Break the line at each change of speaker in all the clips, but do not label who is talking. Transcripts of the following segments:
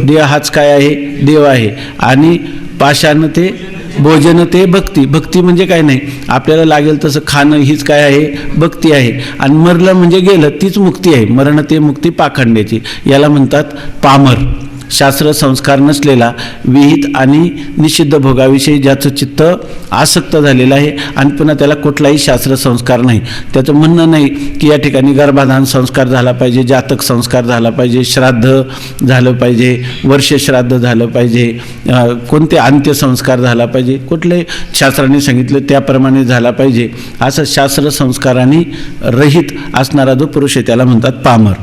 देह हाच काय आहे, देव आहे. आणि पाशानं ते भोजन ते भक्ती. भक्ती म्हणजे काय नाही, आपल्याला लागेल तसं खाणं हीच काय आहे, भक्ती आहे. आणि मरलं म्हणजे गेलं तीच मुक्ती आहे. मरण ते मुक्ती पाखंड्याची. याला म्हणतात पामर. शास्त्र संस्कार नसलेला, विहित आणि निषिद्ध भोगाविषयी ज्याचं चित्त आसक्त झालेलं आहे आणि पुन्हा त्याला कुठलाही शास्त्र संस्कार नाही. त्याचं म्हणणं नाही की या ठिकाणी गर्भाधान संस्कार झाला पाहिजे, जातक संस्कार झाला पाहिजे, श्राद्ध झालं पाहिजे, वर्षश्राद्ध झालं पाहिजे, कोणते अंत्यसंस्कार झाला पाहिजे, कुठले शास्त्राने सांगितलं त्याप्रमाणे झाला पाहिजे. असं शास्त्र संस्काराने रहित असणारा जो पुरुष आहे त्याला म्हणतात पामर.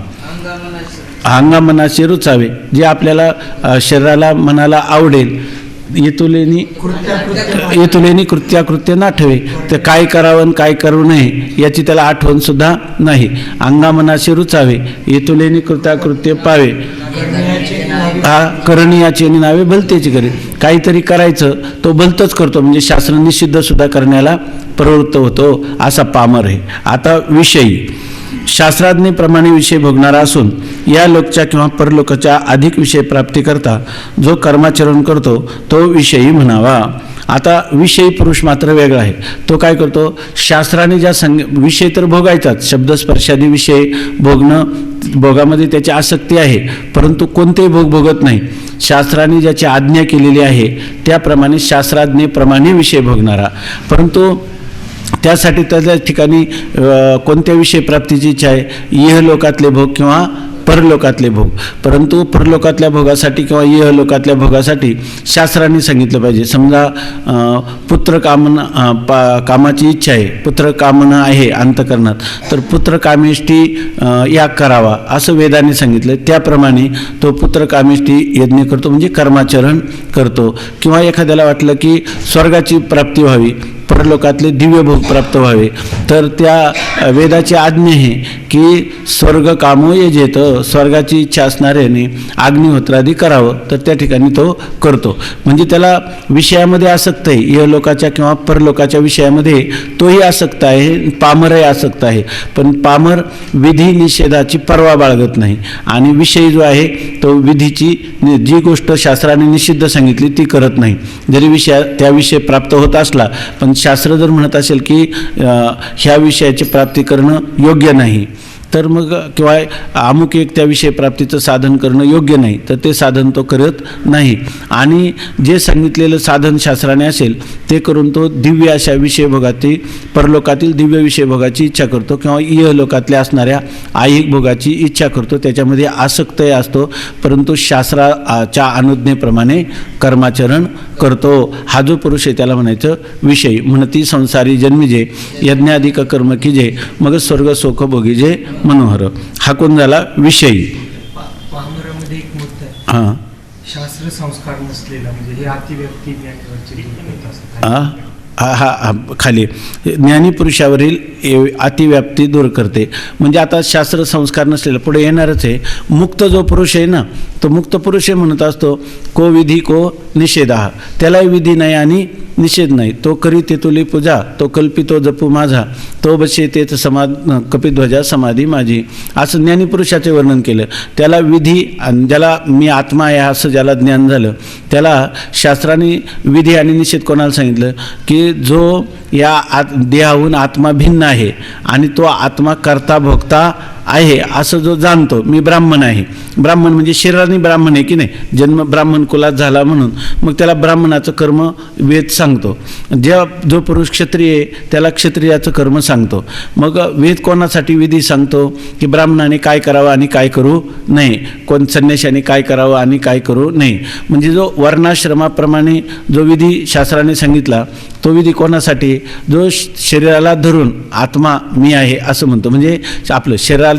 अंगामनाचे रुचावे, जे आपल्याला शरीराला मनाला आवडेल. येतुलेनी कृत्याकृत्य नाठवे, तर काय करावं आणि काय करू नये याची त्याला आठवण सुद्धा नाही. अंगामनाचे रुचावे, येतुलेनी कृत्याकृत्य पावे, करणीयाची नावे भलतेची करी. काहीतरी करायचं तो भलतंच करतो, म्हणजे शास्त्र निषिद्ध सुद्धा करण्याला प्रवृत्त होतो, असा पामर आहे. आता विषयी. शास्त्राज्ञेप्रमाणे विषय भोगणारा असून या लोकच्या किंवा परलोकाच्या अधिक विषय प्राप्तीकरता जो कर्माचरण करतो तो विषयी म्हणावा. आता विषयी पुरुष मात्र वेगळा आहे. तो काय करतो, शास्त्राने ज्या विषय तर भोगायचाच, शब्दस्पर्शादी विषय भोगणं, भोगामध्ये त्याची आसक्ती आहे, परंतु कोणतेही भोग भोगत नाही. शास्त्राने ज्याची आज्ञा केलेली आहे त्याप्रमाणे शास्त्राज्ञेप्रमाणे विषय भोगणारा, परंतु त्यासाठी त्या ठिकाणी कोणत्या विषय प्राप्तीची इच्छा आहे, इहलोकातले भोग किंवा परलोकातले भोग. परंतु परलोकातल्या भोगासाठी किंवा इहलोकातल्या भोगासाठी शास्त्राने सांगितलं पाहिजे. समजा पुत्र कामाची इच्छा आहे, पुत्र कामना आहे अंतकरणात, तर पुत्र कामेष्टी याग करावा असं वेदाने सांगितलं. त्याप्रमाणे तो पुत्र कामेष्टी यज्ञ करतो, म्हणजे कर्माचरण करतो. किंवा एखाद्याला वाटलं की स्वर्गाची प्राप्ती व्हावी, परलोकातले दिव्य भोग प्राप्त व्हावे, तर त्या वेदाची आज्ञा आहे की स्वर्ग कामो यजेत, स्वर्गाची इच्छा असणाऱ्याने अग्निहोत्रादी करावं, तर त्या ठिकाणी तो करतो. म्हणजे त्याला विषयामध्ये आसक्त आहे, इहलोकाच्या किंवा परलोकाच्या विषयामध्ये तोही आसक्त आहे, पामरही आसक्त आहे. पण पामर विधी निषेधाची पर्वा बाळगत नाही आणि विषय जो आहे तो विधीची जी गोष्ट शास्त्राने निषिद्ध सांगितली ती करत नाही. जरी त्या विषय प्राप्त होत असला, पण शास्त्र जर म्हणत असेल की ह्या विषयाची प्राप्ती करणं योग्य नाही, तर मग किंवा अमुक एक त्या विषय प्राप्तीचं साधन करणं योग्य नाही, तर ते साधन तो करत नाही. आणि जे सांगितलेलं साधन शास्त्राने असेल ते करून तो दिव्य अशा विषय भोगाची, परलोकातील दिव्य विषय भोगाची इच्छा करतो किंवा इहलोकातल्या असणाऱ्या ऐहिक भोगाची इच्छा करतो, त्याच्यामध्ये आसक्तही असतो, परंतु शास्त्राच्या अनुज्ञेप्रमाणे कर्माचरण करतो. हा जो पुरुष आहे त्याला म्हणायचं विषयी. म्हणती संसारी जन्मिजे यज्ञाधिक कर्म कीजे, मग स्वर्ग सोख भोगीजे मनोहर. हा कोण झाला विषयी.
पामरामध्ये एक मुद्दा आहे, शास्त्र संस्कार नसलेला, म्हणजे हे अतिव्यक्ती ज्ञानावरची
खाली ज्ञानी पुरुषावरील अतिव्याप्ती दूर करते. म्हणजे आता शास्त्र संस्कार नसलेला पुढे येणारच आहे. मुक्त जो पुरुष आहे ना, तो मुक्त पुरुष आहे म्हणत असतो को विधी को निषेधा, त्यालाही विधी नाही आणि निषेध नाही. तो करी ते तुली पूजा, तो कल्पितो जपू माझा, तो बसे तेच कपिध्वजा समाधी माझी, असं ज्ञानीपुरुषाचे वर्णन केलं. त्याला विधी, ज्याला मी आत्मा आहे असं ज्याला ज्ञान झालं त्याला शास्त्राने विधी आणि निषेध कोणाला सांगितलं की जो या देहाहून आत्मा भिन्न आहे आणि तो आत्मा करता भोगता आहे असं जो जाणतो. मी ब्राह्मण आहे, ब्राह्मण म्हणजे शरीराने ब्राह्मण आहे की नाही, जन्म ब्राह्मण कुलात झाला म्हणून मग त्याला ब्राह्मणाचं कर्म वेद सांगतो. जो पुरुष क्षत्रिय आहे त्याला क्षत्रियाचं कर्म सांगतो. मग वेद कोणासाठी विधी सांगतो की ब्राह्मणाने काय करावं आणि काय करू नये, कोण संन्याशाने काय करावं आणि काय करू नये. म्हणजे जो वर्णाश्रमाप्रमाणे जो विधी शास्त्राने सांगितला तो विधी कोणासाठी, जो शरीराला धरून आत्मा मी आहे असं म्हणतो, म्हणजे आपलं शरीराहून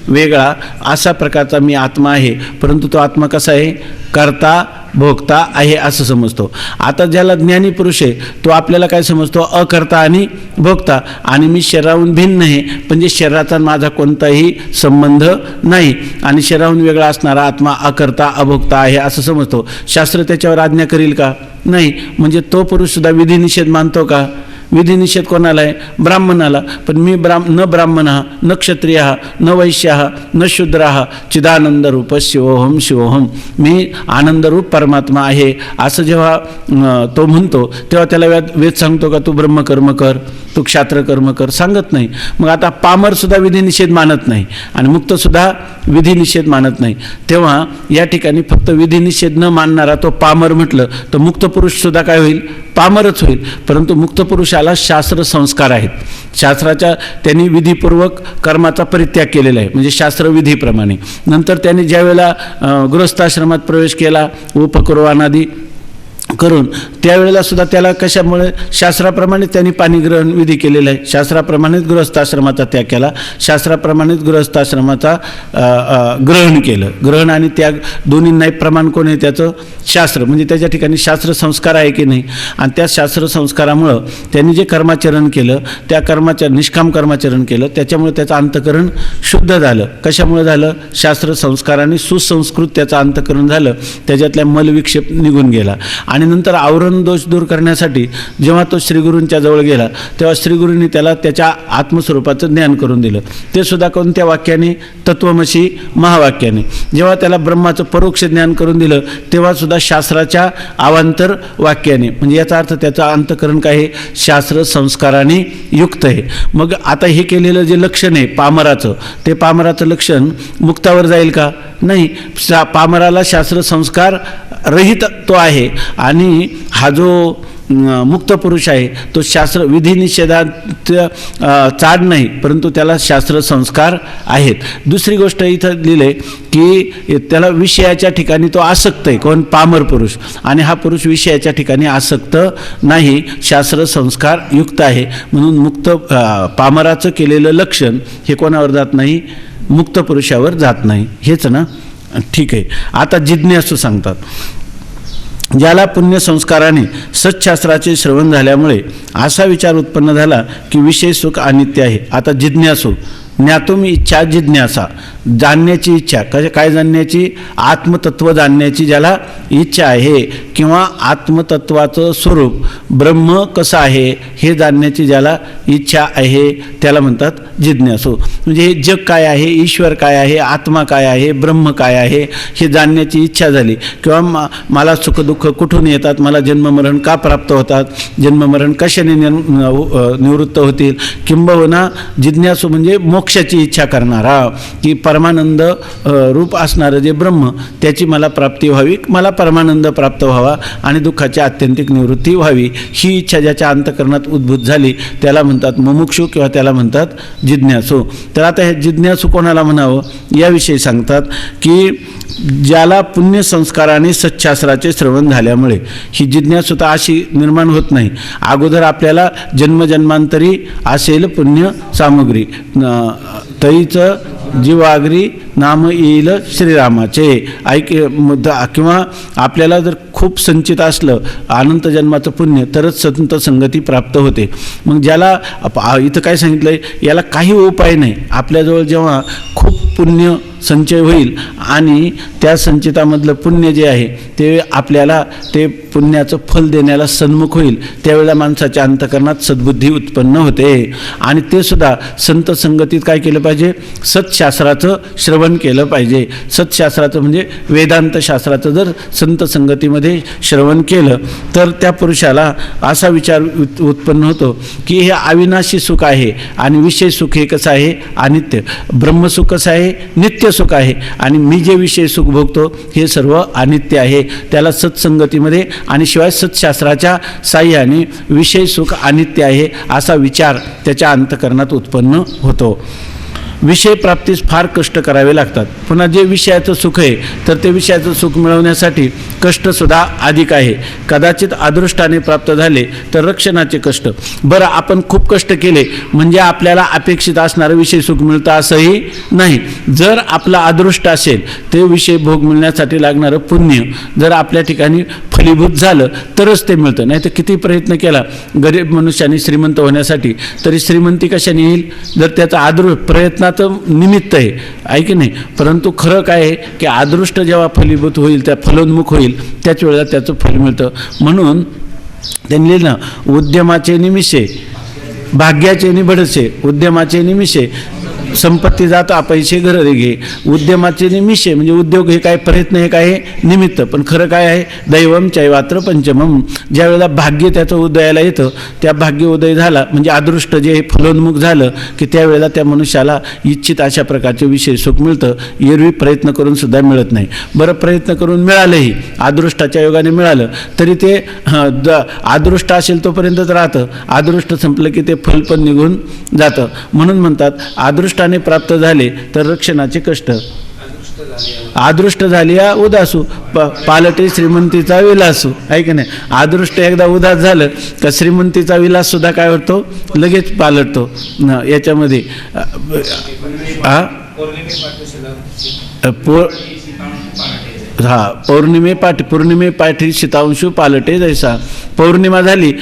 वेगळा असा प्रकारचा मी आत्मा आहे, परंतु तो आत्मा कसा आहे, करता भोगता आहे असं समजतो. आता ज्याला ज्ञानी पुरुष आहे तो आपल्याला काय समजतो, अकर्ता आणि भोगता, आणि मी शरीराहून भिन्न आहे, म्हणजे शरीराचा माझा कोणताही संबंध नाही आणि शरीराहून वेगळा असणारा आत्मा अकर्ता अभोगता आहे असं समजतो. शास्त्र त्याच्यावर आज्ञा करील का, नाही. म्हणजे तो पुरुष सुद्धा विधी निषेध मानतो का, विधिनिषेध कोणाला आहे? ब्राह्मणाला. पण मी न ब्राह्मण न क्षत्रिय न वैश्य न शूद्र चिदानंदरूप शिवोहम शिवोहम, मी आनंदरूप परमात्मा आहे असं जेव्हा तो म्हणतो तेव्हा त्याला वेद सांगतो का तू ब्रह्मकर्म कर, तू क्षात्रकर्म कर? सांगत नाही. मग आता पामरसुद्धा विधिनिषेध मानत नाही आणि मुक्तसुद्धा विधिनिषेध मानत नाही. तेव्हा या ठिकाणी फक्त विधिनिषेध न मानणारा तो पामर म्हटलं तर मुक्त पुरुषसुद्धा काय होईल? पामरच होईल. परंतु मुक्त पुरुषाला शास्त्र संस्कार आहेत. शास्त्राच्या त्यांनी विधीपूर्वक कर्माचा परित्याग केलेला आहे, म्हणजे शास्त्रविधीप्रमाणे. नंतर त्यांनी ज्या वेळेला गृहस्थाश्रमात प्रवेश केला उपकुर्वाणादी करून, त्यावेळेला सुद्धा त्याला कशामुळे? शास्त्राप्रमाणे त्यांनी पाणीग्रहण विधी केलेला आहे, शास्त्राप्रमाणेच गृहस्थाश्रमाचा त्याग केला, शास्त्राप्रमाणेच गृहस्थाश्रमाचा ग्रहण केलं. ग्रहण आणि त्याग दोन्हींनाही प्रमाण कोण आहे? त्याचं शास्त्र. म्हणजे त्याच्या ठिकाणी शास्त्र संस्कार आहे की नाही? आणि त्या शास्त्र संस्कारामुळं त्यांनी जे कर्माचरण केलं त्या निष्काम कर्माचरण केलं, त्याच्यामुळे त्याचं अंतःकरण शुद्ध झालं. कशामुळे झालं? शास्त्र संस्काराने सुसंस्कृत त्याचं अंतःकरण झालं, त्याच्यातल्या मलविक्षेप निघून गेला. आणि नंतर आवरण दोष दूर करण्यासाठी जेव्हा तो श्रीगुरूंच्या जवळ गेला तेव्हा श्रीगुरूंनी त्याला त्याच्या आत्मस्वरूपाचं ज्ञान करून दिलं. ते सुद्धा कोणत्या वाक्याने? तत्वमसी महावाक्याने. जेव्हा त्याला ब्रह्माचं परोक्ष ज्ञान करून दिलं तेव्हा सुद्धा शास्त्राच्या अवांतर वाक्याने. म्हणजे याचा अर्थ त्याचं अंतःकरण काय आहे? शास्त्र संस्काराने युक्त आहे. मग आता हे केलेलं जे लक्षण आहे पामराचं, ते पामराचं लक्षण मुक्तावर जाईल का? नाही. पामराला शास्त्र संस्कार रहित तो आहे आणि हा जो मुक्त पुरुष आहे तो शास्त्र विधिनिषेधात चाड नाही, परंतु त्याला शास्त्र संस्कार आहेत. दुसरी गोष्ट इथं लिहिले की त्याला विषयाच्या ठिकाणी तो आसक्त आहे. कोण? पामर पुरुष. आणि हा पुरुष विषयाच्या ठिकाणी आसक्त नाही, शास्त्र संस्कार युक्त आहे. म्हणून मुक्त पामराचं केलेलं लक्षण हे कोणावर जात नाही? मुक्त पुरुषावर जात नाही. हेच ना? ठीक आहे. आता जिज्ञासू सांगतात, ज्याला पुण्यसंस्काराने सच्छास्त्राचे श्रवण झाल्यामुळे असा विचार उत्पन्न झाला की विषय सुख अनित्य आहे. आता जिज्ञासू, ज्ञातुम इच्छा जिज्ञासा, जाणण्याची इच्छा. काय जाणण्याची? आत्मतत्व जाणण्याची ज्याला इच्छा आहे किंवा आत्मतत्वाचं स्वरूप ब्रह्म कसं आहे हे जाणण्याची ज्याला इच्छा आहे त्याला म्हणतात जिज्ञासू. म्हणजे हे जग काय आहे, ईश्वर काय आहे, आत्मा काय आहे, ब्रह्म काय आहे हे जाणण्याची इच्छा झाली. किंवा मला सुखदुःख कुठून येतात, मला जन्ममरण का प्राप्त होतात, जन्ममरण कशाने निवृत्त होतील. किंबहुना जिज्ञासू म्हणजे मोक्षाची इच्छा करणारा, की परमानंद रूप असणारं जे ब्रह्म त्याची मला प्राप्ती व्हावी, मला परमानंद प्राप्त व्हावा आणि दुःखाची आत्यंतिक निवृत्ती व्हावी, ही इच्छा ज्याच्या अंतःकरणात उद्भूत झाली त्याला म्हणतात मुमुक्षू किंवा त्याला म्हणतात जिज्ञासू. तर आता हे जिज्ञासू कोणाला म्हणावं याविषयी सांगतात की ज्याला पुण्यसंस्काराने सच्छास्त्राचे श्रवण झाल्यामुळे ही जिज्ञासूता अशी निर्माण होत नाही. अगोदर आपल्याला जन्मजन्मांतरी असेल पुण्य सामग्री, तईचं जीवाग्री नाम येईल श्रीरामाचे किंवा आपल्याला जर खूप संचित असलं अनंत जन्माचं पुण्य तरच संत संगती प्राप्त होते. मग ज्याला इथं काय सांगितलं आहे, याला काही उपाय नाही. आपल्याजवळ जेव्हा खूप पुण्य संचय होईल आणि त्या संचितामधलं पुण्य जे आहे ते आपल्याला ते पुण्याचं फल देण्याला सन्मुख होईल, त्यावेळेला माणसाच्या अंतःकरणात सद्बुद्धी उत्पन्न होते. आणि ते सुद्धा संत संगतीत काय केलं पाहिजे? सत्शास्त्राचं श्रवण केलं पाहिजे. सत्शास्त्राचं म्हणजे वेदांत शास्त्राचं जर संत संगतीमध्ये श्रवण केलं तर त्या पुरुषाला असा विचार उत्पन्न होतो की हे अविनाशी सुख आहे आणि विषय सुख हे कसं आहे? अनित्य. ब्रह्मसुख कसं आहे? नित्य सुख आहे. आणि मी जे विषय सुख भोगतो हे सर्व अनित्य आहे. त्याला सत्संगतीमध्ये आणि शिवाय सत्शास्त्राच्या साह्याने विषय सुख अनित्य आहे असा विचार त्याच्या अंतःकरणात उत्पन्न होतो. विषय प्राप्तीस फार कष्ट करावे लागतात. पुन्हा जे विषयाचं सुख आहे तर ते विषयाचं सुख मिळवण्यासाठी कष्टसुद्धा अधिक आहे. कदाचित अदृष्टाने प्राप्त झाले तर रक्षणाचे कष्ट. बरं, आपण खूप कष्ट केले म्हणजे आपल्याला अपेक्षित असणारं विषय सुख मिळतं असंही नाही. जर आपला अदृष्ट असेल ते विषय भोग मिळण्यासाठी लागणारं पुण्य जर आपल्या ठिकाणी फलीभूत झालं तरच ते मिळतं. नाही तर किती प्रयत्न केला गरीब मनुष्याने श्रीमंत होण्यासाठी तरी श्रीमंती कशाने येईल? जर त्याचा प्रयत्नाचं निमित्त आहे की नाही. परंतु खरं काय आहे की अदृष्ट जेव्हा फलीभूत होईल, त्या फलोन्मुख होईल त्याच वेळेला त्याचं फल मिळतं. म्हणून त्यांनी लिहिलं ना, उद्यमाचे निमिषे भाग्याचे निबडसे, उद्यमाचे निमिषे संपत्ती जात अपयशे घर घे. उद्यमाचे निमिषे म्हणजे उद्योग हे काय, प्रयत्न हे काय निमित्त, पण खरं काय आहे, दैवम चैवात्र पंचमम. ज्या वेळेला भाग्य त्याचं उदयाला येतं, त्या भाग्य उदय झाला म्हणजे अदृष्ट जे फलोन्मुख झालं की त्यावेळेला त्या मनुष्याला इच्छित अशा प्रकारचे विशेष सुख मिळतं. एरवी प्रयत्न करून सुद्धा मिळत नाही. बरं, प्रयत्न करून मिळालंही, अदृष्टाच्या योगाने मिळालं तरी ते अदृष्ट असेल तोपर्यंतच राहतं. अदृष्ट संपलं की ते फल पण निघून जातं. म्हणून म्हणतात अदृष्टाने प्राप्त झाले तर रक्षणाचे कष्ट, अदृष्ट झाली या उदासू पालटे श्रीमंतीचा विलासू. आहे की नाही? अदृष्ट एकदा उदास झालं का श्रीमंतीचा विलास सुद्धा काय होतो, लगेच पालटतो. याच्यामध्ये पौर्णिमे पाठी शीतांशू पालटे जैसा. पौर्णिमा झाली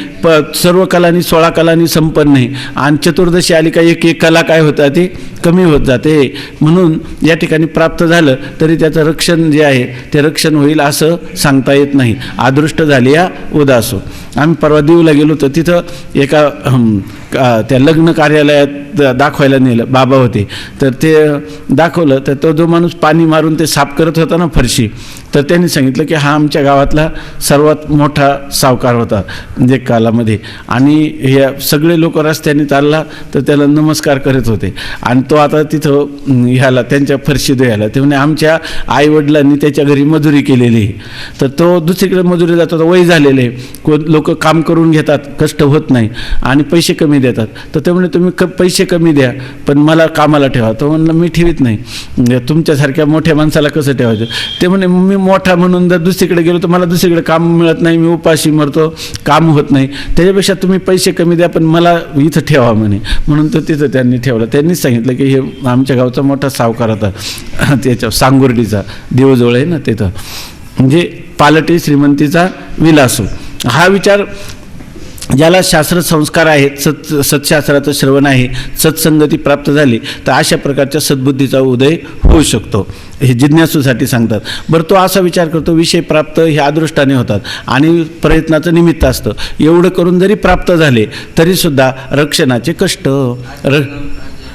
सर्व कलांनी 16 कलांनी संपन्न आहे, आणि चतुर्दशी आली का एक एक कला काय होतं, ते कमी होत जाते. म्हणून या ठिकाणी प्राप्त झालं तरी त्याचं रक्षण जे आहे ते रक्षण होईल असं सांगता येत नाही. अदृष्ट झाली या उदासो. आम्ही परवा देऊला गेलो तर तिथं एका त्या लग्न कार्यालयात दाखवायला नेलं, बाबा होते. तर ते दाखवलं तर तो जो माणूस पाणी मारून ते साफ करत होता ना फरशी, तर त्यांनी सांगितलं की हा आमच्या गावातला सर्वात मोठा सावकार होता म्हणजे कालामध्ये, आणि हे सगळे लोक रस्त्याने चालला तर त्याला नमस्कार करत होते. आणि तो आता तिथं ह्याला त्यांच्या फरशी द्यायला, ते म्हणजे आमच्या आईवडिलांनी त्याच्या घरी मजुरी केलेली आहे. तर तो दुसरीकडे मजुरी जातो, वय झालेले लोक काम करून घेतात, कष्ट होत नाही आणि पैसे कमी देतात. तर ते म्हणे तुम्ही पैसे कमी द्या पण मला कामाला ठेवा. तो म्हणलं मी ठेवीत नाही, तुमच्यासारख्या मोठ्या माणसाला कसं ठेवायचं. ते म्हणे मी मोठा म्हणून जर दुसरीकडे गेलो तर मला दुसरीकडे काम मिळत नाही, मी उपाशी मरतो, काम होत नाही, त्याच्यापेक्षा तुम्ही पैसे कमी द्या पण मला इथं ठेवा म्हणे. म्हणून तर तिथं त्यांनी ठेवलं. त्यांनीच सांगितलं की हे आमच्या गावचा मोठा सावकार होता, त्याच्या सांगुर्डीचा देवजवळ आहे ना तिथं, म्हणजे पालटी श्रीमंतीचा विलासू. हा विचार ज्याला शास्त्र संस्कार आहेत, सत्शास्त्राचं श्रवण आहे, सत्संगती प्राप्त झाली तर अशा प्रकारच्या सद्बुद्धीचा उदय होऊ शकतो, हे जिज्ञासूसाठी सांगतात. बरं, तो असा विचार करतो विषय प्राप्त हे अदृष्टाने होतात आणि प्रयत्नाचं निमित्त असतं. एवढं करून जरी प्राप्त झाले तरीसुद्धा रक्षणाचे कष्ट,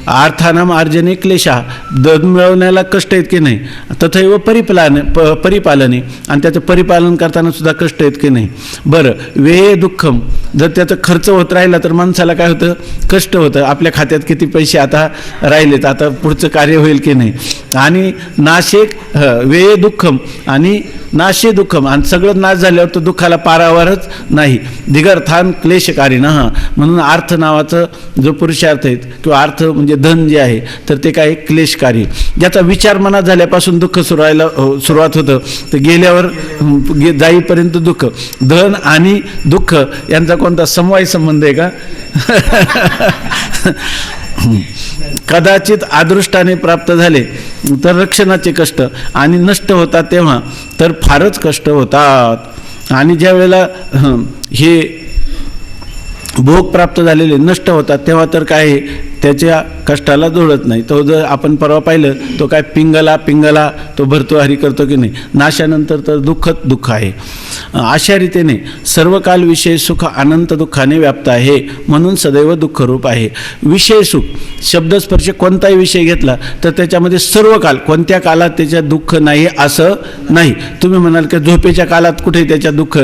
अर्थानाम अर्जने क्लेशा, धन मिळवण्याला कष्ट आहेत की नाही, तथैव परिपालने, आणि त्याचं परिपालन करताना सुद्धा कष्ट आहेत की नाही. बरं, व्यय दुःखम, जर त्याचा खर्च होत राहिला तर माणसाला काय होतं, कष्ट होतं. आपल्या खात्यात किती पैसे आता राहिलेत, आता पुढचं कार्य होईल की नाही. आणि नाशे व्यय दुःखम आणि नाशे दुःखम, आणि सगळं नाश झाल्यावर तो दुःखाला पारावरच नाही. दिगर्थान क्लेशकारी ना. म्हणून अर्थ नावाचं जो पुरुषार्थ आहेत किंवा अर्थ म्हणजे धन जे आहे तर ते काय क्लेशकारी. ज्याचा विचार मनात झाल्यापासून दुःख सुरुवात होतं तर गेल्यावर जाईपर्यंत दुःख. धन आणि दुःख यांचा कोणता समवाय संबंध आहे का? कदाचित अदृष्टाने प्राप्त झाले तर रक्षणाचे कष्ट, आणि नष्ट होतात तेव्हा तर फारच कष्ट होतात. आणि ज्या वेळेला हे भोग प्राप्त झालेले नष्ट होतात तेव्हा तर काय त्याच्या कष्टाला जोडत नाही. तो जर आपण परवा पाहिलं तो काय पिंगला तो भरतो हरी करतो की नाही. नाशानंतर तर दुःख आहे. अशा रीतीने सर्व काल विषय सुख अनंत दुःखाने व्याप्त आहे, म्हणून सदैव दुःखरूप आहे. विषय सुख शब्दस्पर्श कोणताही विषय घेतला तर त्याच्यामध्ये सर्व काल, कोणत्या कालात त्याच्यात दुःख नाही असं नाही. तुम्ही म्हणाल की झोपेच्या कालात कुठे त्याच्यात दुःख,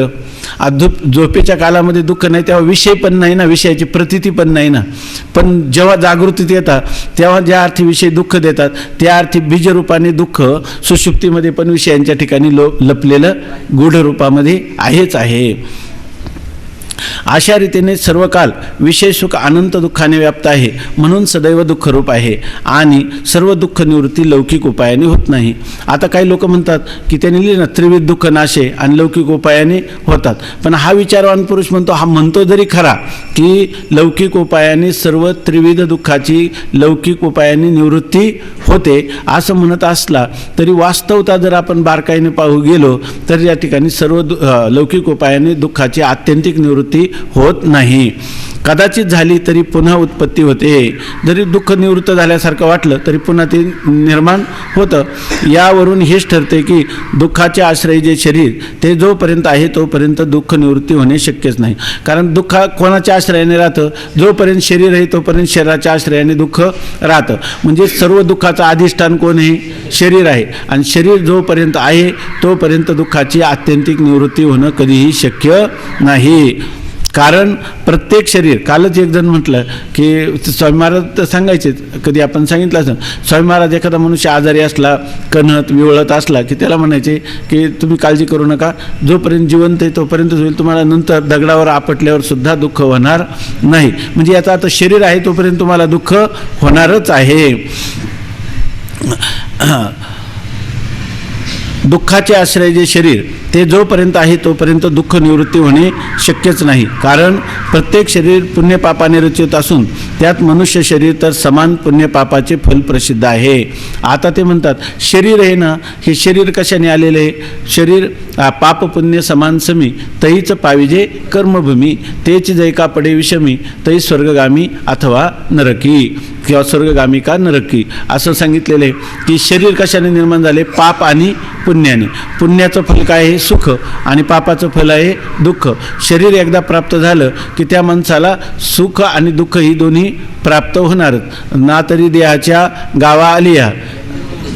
झोपेच्या कालामध्ये दुःख नाही तेव्हा विषय पण नाही ना, विषयाची प्रतीती पण नाही ना. पण जेव्हा जागृतीत येतात तेव्हा ज्या अर्थी विषय दुःख देतात त्या अर्थी बीजरूपाने दुःख सुषुप्तीमध्ये पण विषयांच्या ठिकाणी लपलेलं गूढ रूपामध्ये आहेच आहे. अशा रीतीने सर्व काल विषय सुख अनंत दुःखाने व्याप्त आहे, म्हणून सदैव दुःखरूप आहे. आणि सर्व दुःख निवृत्ती लौकिक उपायाने होत नाही. आता काही लोक म्हणतात की त्यांनी लिहिले ना त्रिविध दुःख नाशे आणि लौकिक उपायाने होतात. पण हा विचारवान पुरुष म्हणतो, हा म्हणतो जरी खरा की लौकिक उपायाने सर्व त्रिविध दुःखाची लौकिक उपायाने निवृत्ती होते असं म्हणत असला तरी वास्तवता जर आपण बारकाईने पाहू गेलो तर या ठिकाणी सर्व लौकिक उपायाने दुःखाची आत्यंतिक निवृत्ती होत नाही. कदाचित झाली तरी पुन्हा उत्पत्ती होते, जरी दुःख निवृत्त झाल्यासारखं वाटलं तरी पुन्हा ते निर्माण होतं. यावरून हेच ठरते की दुःखाचे आश्रय जे शरीर ते जोपर्यंत आहे तोपर्यंत दुःख निवृत्ती होणे शक्यच नाही. कारण दुःख कोणाच्या आश्रयाने राहतं? जोपर्यंत शरीर आहे तोपर्यंत शरीराच्या आश्रयाने दुःख राहतं. म्हणजे सर्व दुःखाचं अधिष्ठान कोण आहे? शरीर आहे. आणि शरीर जोपर्यंत आहे तोपर्यंत दुःखाची आत्यंतिक निवृत्ती होणं कधीही शक्य नाही. कारण प्रत्येक शरीर, कालच एक जण म्हटलं की स्वामी महाराज तर सांगायचे, कधी आपण सांगितलं असं, स्वामी महाराज एखादा मनुष्य आजारी असला, कणत विवळत असला की त्याला म्हणायचे की तुम्ही काळजी करू नका, जोपर्यंत जिवंत आहे तोपर्यंत होईल, तुम्हाला नंतर दगडावर आपटल्यावर सुद्धा दुःख होणार नाही. म्हणजे याचा आता शरीर आहे तोपर्यंत तुम्हाला दुःख होणारच आहे. दुःखाचे आश्रय जे शरीर ते जोपर्यंत आहे तोपर्यंत दुःख निवृत्ती होणे शक्यच नाही. कारण प्रत्येक शरीर पुण्यपापाने रचित असून त्यात मनुष्य शरीर तर समान पुण्यपापाचे फल प्रसिद्ध आहे. आता ते म्हणतात शरीर आहे ना, हे शरीर कशाने आलेले आहे? शरीर पाप पुण्य समान समी, तैच पाविजे कर्मभूमी, तेच जैका पडे विषमी, तै स्वर्गगामी अथवा नरकी, किंवा स्वर्गगामी का नरकी, असं सांगितलेलं आहे की शरीर कशाने निर्माण झाले? पाप आणि पुण्याने. पुण्याचं फल काय आहे? सुख, आणि पापाचं फल आहे दुःख. शरीर एकदा प्राप्त झालं की त्या माणसाला सुख आणि दुःख ही दोन्ही प्राप्त होणारच. ना तरी देहाच्या गावा आलिया,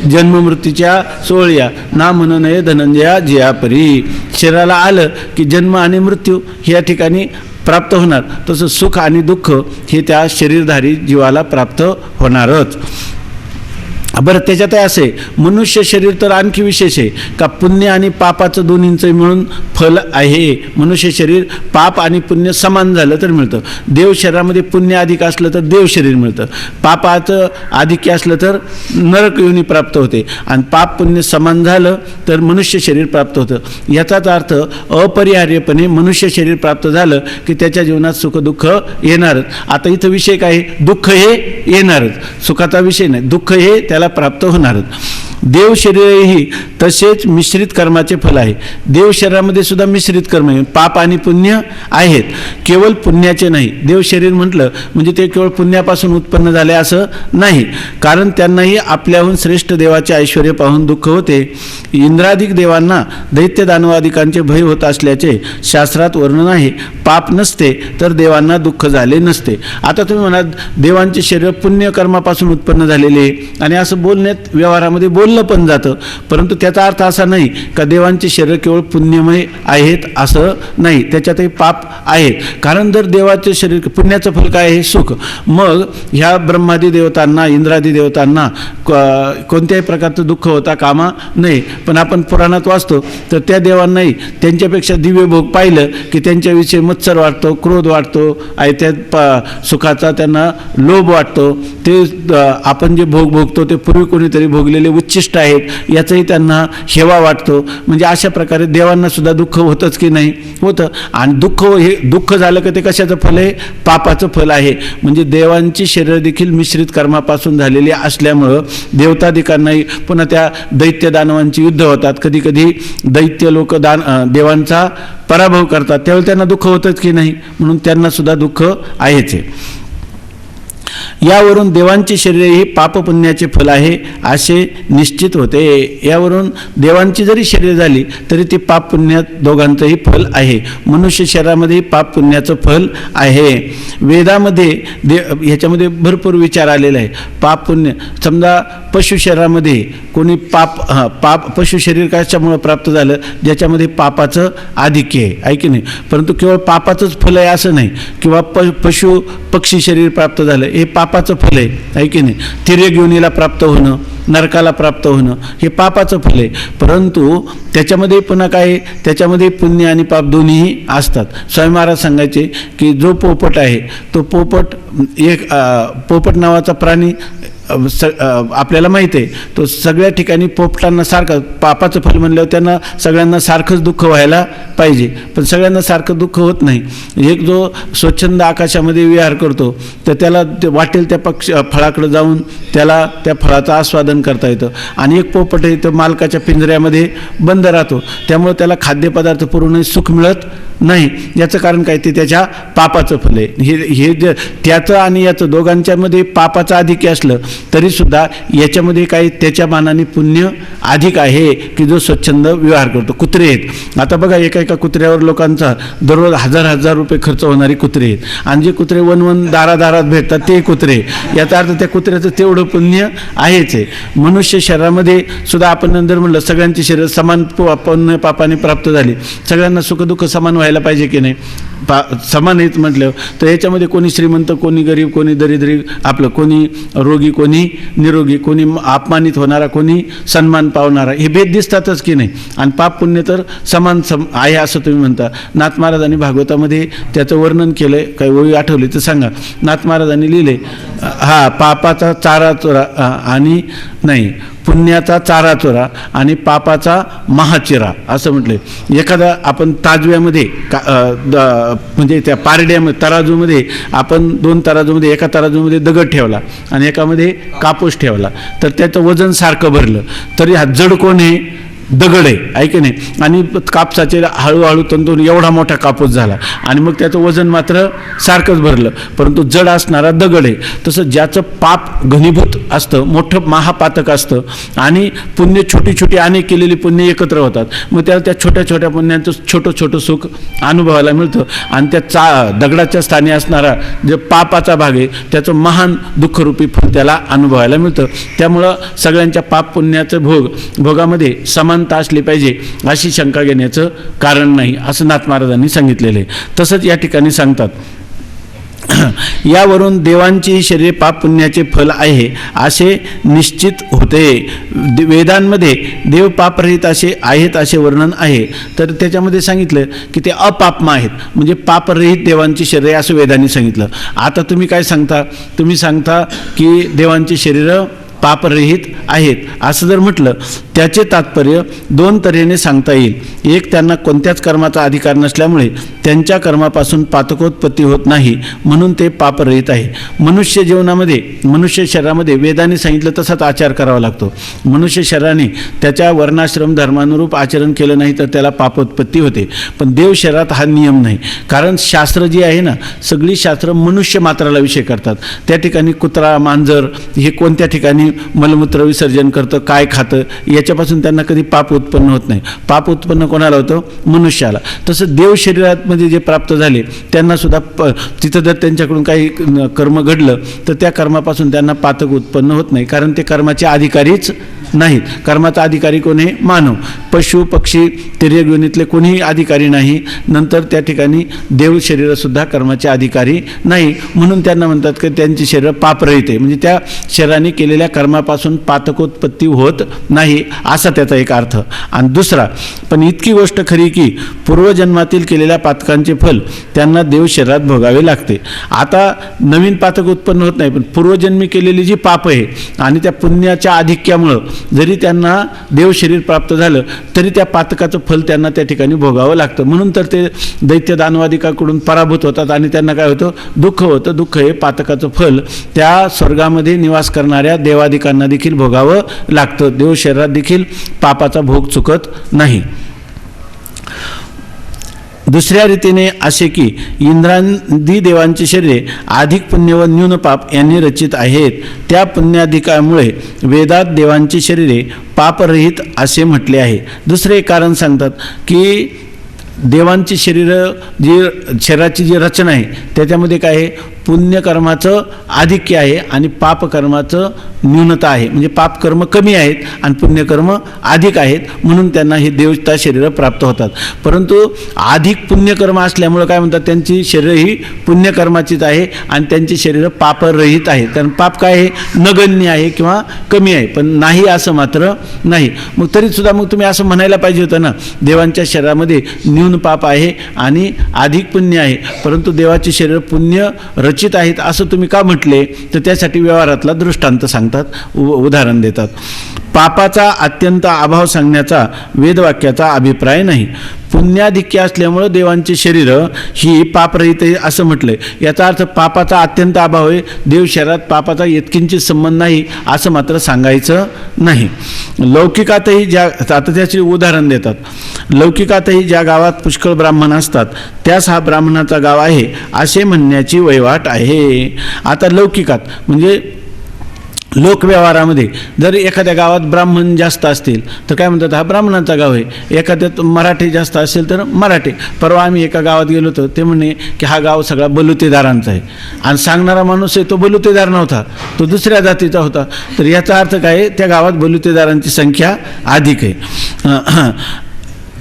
जन्ममृत्यूच्या सोहळ्या, ना म्हणून नये धनंजया जिया परी. शरीराला आलं की जन्म आणि मृत्यू या ठिकाणी प्राप्त होणार, तसं सुख आणि दुःख हे त्या शरीरधारी जीवाला प्राप्त होणारच. बरं, त्याच्यात असे मनुष्य शरीर तर आणखी विशेष आहे का पुण्य आणि पापाचं दोन्हींचं मिळून फल आहे. मनुष्य शरीर पाप आणि पुण्य समान झालं तर मिळतं. देव शरीरामध्ये पुण्य अधिक असलं तर देव शरीर मिळतं, पापाचं आधिक्य असलं तर नरक योनी प्राप्त होते, आणि पाप पुण्य समान झालं तर मनुष्य शरीर प्राप्त होतं. याचाच अर्थ अपरिहार्यपणे मनुष्य शरीर प्राप्त झालं की त्याच्या जीवनात सुख दुःख येणारच. आता इथं विषय काय आहे? दुःख हे येणारच, सुखाचा विषय नाही, दुःख हे त्याला प्राप्त होणारच. देव शरीरही तसेच मिश्रित कर्माचे फल आहे. देव शरीरामध्ये सुद्धा मिश्रित कर्म आहे, पाप आणि पुण्य आहेत, केवळ पुण्याचे नाही. देव शरीर म्हटलं म्हणजे ते केवळ पुण्यापासून उत्पन्न झाले असं नाही, कारण त्यांनाही आपल्याहून श्रेष्ठ देवाचे ऐश्वर्य पाहून दुःख होते. इंद्रादिक देवांना दैत्य दानवादिकांचे भय होत असल्याचे शास्त्रात वर्णन आहे. पाप नसते तर देवांना दुःख झाले नसते. आता तुम्ही म्हणाल देवांचे शरीर पुण्यकर्मापासून उत्पन्न झालेले आणि असं बोलण्यात व्यवहारामध्ये बोललं पण जातं, परंतु त्याचा अर्थ असा नाही का देवांचे शरीर केवळ पुण्यमय आहेत असं नाही, त्याच्यातही पाप आहेत. कारण जर देवाचे शरीर पुण्याचं फल काय आहे? सुख. मग ह्या ब्रह्मादी देवतांना इंद्रादी देवतांना कोणत्याही प्रकारचं दुःख होता कामा नये. पण आपण पुराणात वाचतो तर त्या देवांनाही त्यांच्यापेक्षा दिव्य भोग पाहिलं की त्यांच्याविषयी मत्सर वाटतो, क्रोध वाटतो, आहे त्या सुखाचा त्यांना लोभ वाटतो. ते आपण जे भोग भोगतो ते पूर्वी कोणीतरी भोगलेले उच्चिष्ट आहेत याचाही त्यांना हेवा वाटतो. म्हणजे अशा प्रकारे देवांना सुद्धा दुःख होतंच की नाही? होतं. आणि दुःख हे दुःख झालं की ते कशाचं फल आहे? पापाचं फल आहे. म्हणजे देवांची शरीर देखील मिश्रित कर्मापासून झालेली असल्यामुळं देवतादिकांनाही पुन्हा त्या दैत्य दानवांची युद्ध होतात. कधी कधी दैत्य लोक देवांचा पराभव करतात, त्यावेळी त्यांना दुःख होतंच की नाही? म्हणून त्यांना सुद्धा दुःख आहेच आहे. यावरून देवांची शरीरे ही पापपुण्याचे फल आहे असे निश्चित होते. यावरून देवांची जरी शरीर झाली तरी ती पाप पुण्यात दोघांचंही फल आहे. मनुष्य शरीरामध्ये पाप पुण्याचं फल आहे. वेदामध्ये ह्याच्यामध्ये भरपूर विचार आलेला आहे. पाप पुण्य, समजा पशु शरीरामध्ये कोणी पाप पशु शरीर कशामुळे प्राप्त झालं? ज्याच्यामध्ये पापाचं आधिक्य आहे की नाही? परंतु केवळ पापाचंच फल आहे असं नाही, किंवा पशु पक्षी शरीर प्राप्त झालं हे पापाचं फल आहे की नाही? तिर्यक योनीला प्राप्त होणं, नरकाला प्राप्त होणं हे पापाचं फल आहे. परंतु त्याच्यामध्ये पुन्हा काय? त्याच्यामध्ये पुण्य आणि पाप दोन्हीही असतात. स्वामी महाराज सांगायचे की जो पोपट आहे तो पोपट नावाचा प्राणी आपल्याला माहिती आहे, तो सगळ्या ठिकाणी पोपटांना सारखं पापाचं फल म्हणल्यावर त्यांना सगळ्यांना सारखंच दुःख व्हायला पाहिजे, पण सगळ्यांना सारखं दुःख होत नाही. एक जो स्वच्छंद आकाशामध्ये विहार करतो तर त्याला वाटेल त्या फळाकडे जाऊन त्याला त्या फळाचं आस्वादन करता येतं. आणि एक पोपट आहे तो मालकाच्या पिंजऱ्यामध्ये बंद राहतो, त्यामुळे त्याला खाद्यपदार्थ पुरवूनही सुख मिळत नाही. याचं कारण काय, ते त्याच्या पापाचं फल आहे. हे त्याचं आणि याचं दोघांच्यामध्ये पापाचं अधिक असलं तरीसुद्धा याच्यामध्ये काही त्याच्या मानाने पुण्य अधिक आहे की जो स्वच्छंद व्यवहार करतो. कुत्रे आहेत, आता बघा एका कुत्र्यावर लोकांचा दररोज हजार रुपये खर्च होणारी कुत्रे आहेत आणि जे कुत्रे वन दारात भेटतात ते कुत्रे. याचा अर्थ त्या कुत्र्याचं तेवढं पुण्य आहेच आहे. मनुष्य शरीरामध्ये सुद्धा आपण नंतर म्हणलं सगळ्यांची शरीर समान पुण्य पापाने प्राप्त झाली, सगळ्यांना सुखदुःख समान व्हायला पाहिजे की नाही, समान आहेत म्हटलं तर याच्यामध्ये कोणी श्रीमंत, कोणी गरीब, कोणी दरिद्री, आपलं कोणी रोगी, कोणी निरोगी, कोणी अपमानित होणारा, कोणी सन्मान पावणारा, हे भेद दिसतातच की नाही. आणि पाप पुण्य तर समान आहे असं तुम्ही म्हणता. नाथ महाराजांनी भागवतामध्ये त्याचं वर्णन केलंय, काही ओळी आठवली तर सांगा. नाथ महाराजांनी लिहिले, पापाचा चारा चोरा आणि नाही पुण्याचा चारा चोरा आणि पापाचा महाचिरा असं म्हटले. एखादा आपण ताजव्यामध्ये म्हणजे त्या पारड्यामध्ये तराजूमध्ये आपण 2 तराजूमध्ये एका तराजूमध्ये दगड ठेवला आणि एकामध्ये कापूस ठेवला तर त्याचं वजन सारखं भरलं तरी हा जड कोण आहे, दगड आहे की नाही. आणि कापसाचे हळूहळू तंतून एवढा मोठा कापूस झाला आणि मग त्याचं वजन मात्र सारखंच भरलं, परंतु जड असणारा दगड आहे. तसं ज्याचं पाप घनीभूत असतं, मोठं महापातक असतं आणि पुण्य छोटी अनेक केलेली पुण्य एकत्र होतात, मग त्याला त्या छोट्या पुण्यांचं छोटं सुख अनुभवायला मिळतं आणि त्या दगडाच्या स्थानी असणारा जे पापाचा भाग आहे त्याचं महान दुःखरूपी फळ त्याला अनुभवायला मिळतं. त्यामुळं सगळ्यांच्या पाप पुण्याचं भोगामध्ये समान असली पाहिजे अशी शंका घेण्याचं कारण नाही असं नाथ महाराजांनी सांगितलेलं आहे. तसंच या ठिकाणी सांगतात, यावरून देवांची शरीरे पाप पुण्याचे फल आहे असे निश्चित होते. वेदांमध्ये देव पापरहित असे आहेत असे वर्णन आहे, तर त्याच्यामध्ये सांगितलं की ते अपापमा आहेत, म्हणजे पापरहित देवांची शरीरे असं वेदांनी सांगितलं. आता तुम्ही काय सांगता, तुम्ही सांगता की देवांची शरीरं पापरहित आहेत असं जर म्हटलं त्याचे तात्पर्य 2 तऱ्हेने सांगता येईल. एक, त्यांना कोणत्याच कर्माचा अधिकार नसल्यामुळे त्यांच्या कर्मापासून पातकोत्पत्ती होत नाही म्हणून ते पापरहित आहे. मनुष्य जीवनामध्ये, मनुष्य शरीरामध्ये वेदाने सांगितलं तसाच आचार करावा लागतो. मनुष्य शरीराने त्याच्या वर्णाश्रम धर्मानुरूप आचरण केलं नाही तर त्याला पापोत्पत्ती होते. पण देव शरीरात हा नियम नाही, कारण शास्त्र जी आहे ना, सगळी शास्त्र मनुष्य मात्राला विषय करतात. त्या ठिकाणी कुत्रा, मांजर हे कोणत्या ठिकाणी मलमूत्र विसर्जन करतं, काय खातं, याच्यापासून त्यांना कधी पाप उत्पन्न होत नाही. पाप उत्पन्न कोणाला होतं, मनुष्याला. तसं देव शरीरामध्ये जे प्राप्त झाले त्यांना सुद्धा तिथं जर त्यांच्याकडून काही कर्म घडलं तर त्या कर्मापासून त्यांना पातक उत्पन्न होत नाही, कारण ते कर्माचे अधिकारीच नाहीत. कर्माचा अधिकारी कोण आहे, मानव. पशु पक्षी तिर्यगुणीतले कोणीही अधिकारी नाही. नंतर त्या ठिकाणी देव शरीरसुद्धा कर्माचे अधिकारी नाही, म्हणून त्यांना म्हणतात की त्यांची शरीर पापरहित आहे, म्हणजे त्या शरीराने केलेल्या कर्मापासून पातकोत्पत्ती होत नाही असा त्याचा एक अर्थ. आणि दुसरा, पण इतकी गोष्ट खरी की पूर्वजन्मातील केलेल्या पातकांचे फल त्यांना देव शरीरात भोगावे लागते. आता नवीन पातक उत्पन्न होत नाही, पण पूर्वजन्मी केलेली जी पाप आहे आणि त्या पुण्याच्या आधिक्यामुळं जरी त्यांना देव शरीर प्राप्त झालं तरी त्या पातकाचं फल त्यांना त्या ठिकाणी भोगावं लागतं. म्हणून तर ते दैत्य दानवादिकाकडून पराभूत होतात आणि त्यांना काय होतं, दुःख होतं. दुःख हे पातकाचं फल त्या स्वर्गामध्ये निवास करणाऱ्या देवादिकांना देखील भोगावं लागतं. देव शरीरात देखील पापाचा भोग चुकत नाही. दुसऱ्या रीतीने असे की इंद्रादी देवांची शरीरे अधिक पुण्य व न्यून पाप यांनी रचित आहेत. त्या पुण्याधिकामुळे वेदात देवांची शरीरे पापरहित असे म्हटले आहे. दुसरे एक कारण सांगतात की देवांची शरीराची जी रचना आहे त्याच्यामध्ये काय आहे, पुण्यकर्माचं आधिक्य आहे आणि पापकर्माचं न्यूनता आहे, म्हणजे पापकर्म कमी आहेत आणि पुण्यकर्म अधिक आहेत, म्हणून त्यांना हे देवता शरीरं प्राप्त होतात. परंतु अधिक पुण्यकर्म असल्यामुळं काय म्हणतात, त्यांची शरीरं ही पुण्यकर्माचीच आहे आणि त्यांची शरीरं पापरहित आहेत. कारण पाप काय आहे, नगण्य आहे किंवा कमी आहे, पण नाही असं मात्र नाही. मग तरीसुद्धा मग तुम्ही असं म्हणायला पाहिजे होतं ना, देवांच्या शरीरामध्ये न्यून पाप आहे आणि अधिक पुण्य आहे, परंतु देवाचे शरीर पुण्य रचित आहेत असं तुम्ही का म्हटले, तर त्यासाठी व्यवहारातला दृष्टांत सांगतात, उदाहरण देतात. पापाचा अत्यंत अभाव सांगण्याचा वेदवाक्याचा अभिप्राय नाही. पुण्याधिक्य असल्यामुळं देवांची शरीरं ही पापरहित आहे असं म्हटलंय. याचा अर्थ पापाचा अत्यंत अभाव आहे, देव शरीरात पापाचा यत्किंचित संबंध नाही असं मात्र सांगायचं नाही. लौकिकातही ज्या, आता त्याचे उदाहरण देतात, लौकिकातही ज्या गावात पुष्कळ ब्राह्मण असतात त्यास हा ब्राह्मणाचा गाव आहे असे म्हणण्याची वहिवाट आहे. आता लौकिकात म्हणजे लोकव्यवहारामध्ये जर एखाद्या गावात ब्राह्मण जास्त असतील तर काय म्हणतात, हा ब्राह्मणाचा गाव आहे. एखाद्यात मराठी जास्त असेल तर मराठी. परवा आम्ही एका गावात गेलो होतो, ते म्हणे की हा गाव सगळा बलुतेदारांचा आहे, आणि सांगणारा माणूस आहे तो बलुतेदार नव्हता, तो दुसऱ्या जातीचा होता. तर याचा अर्थ काय आहे, त्या गावात बलुतेदारांची संख्या अधिक आहे.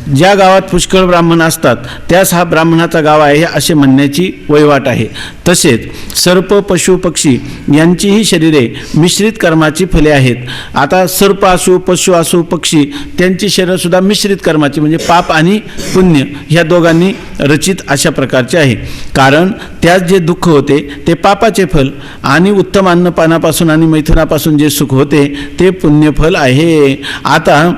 ज्या गावात पुष्कळ ब्राह्मण असतात त्यास हा ब्राह्मणाचा गाव आहे असे म्हणण्याची वहिवाट आहे. तसेच सर्प, पशु, पक्षी यांचीही शरीरे मिश्रित कर्माची फले आहेत. आता सर्प असो, पशु असो, पक्षी त्यांची शरीरसुद्धा मिश्रित कर्माची म्हणजे पाप आणि पुण्य ह्या दोघांनी रचित अशा प्रकारचे आहे. कारण त्यात जे दुःख होते ते पापाचे फल, आणि उत्तम अन्नपानापासून आणि मैथुनापासून जे सुख होते ते पुण्यफल आहे. आता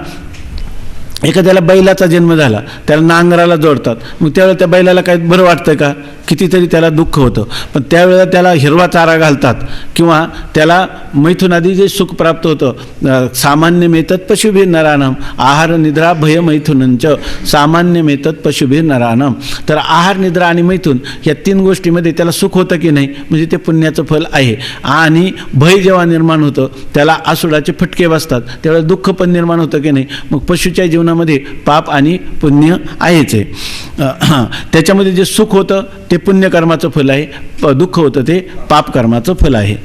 एखाद्याला बैलाचा जन्म झाला, त्याला नांगराला जोडतात, मग त्यावेळेला त्या बैलाला काय बरं वाटतं का? कितीतरी त्याला दुःख होतं. पण त्यावेळेला त्याला हिरवा चारा घालतात किंवा त्याला मैथुनादी जे सुख प्राप्त होतं. सामान्य मेतत पशुभिर नरानम आहार निद्रा भय मैथुनंच सामान्य मेतत पशुभिर नरानम. तर आहार, निद्रा आणि मैथुन या 3 गोष्टीमध्ये त्याला सुख होतं की नाही, म्हणजे ते पुण्याचं फल आहे. आणि भय जेव्हा निर्माण होतं त्याला आसुडाचे फटके बसतात, त्यावेळेला दुःख पण निर्माण होतं की नाही. मग पशुच्या जीवनामध्ये पाप आणि पुण्य आहेच आहे. त्याच्यामध्ये जे सुख होतं ते पुण्यकर्माचं फल आहे, दुःख होतं ते पापकर्माचं फल आहे.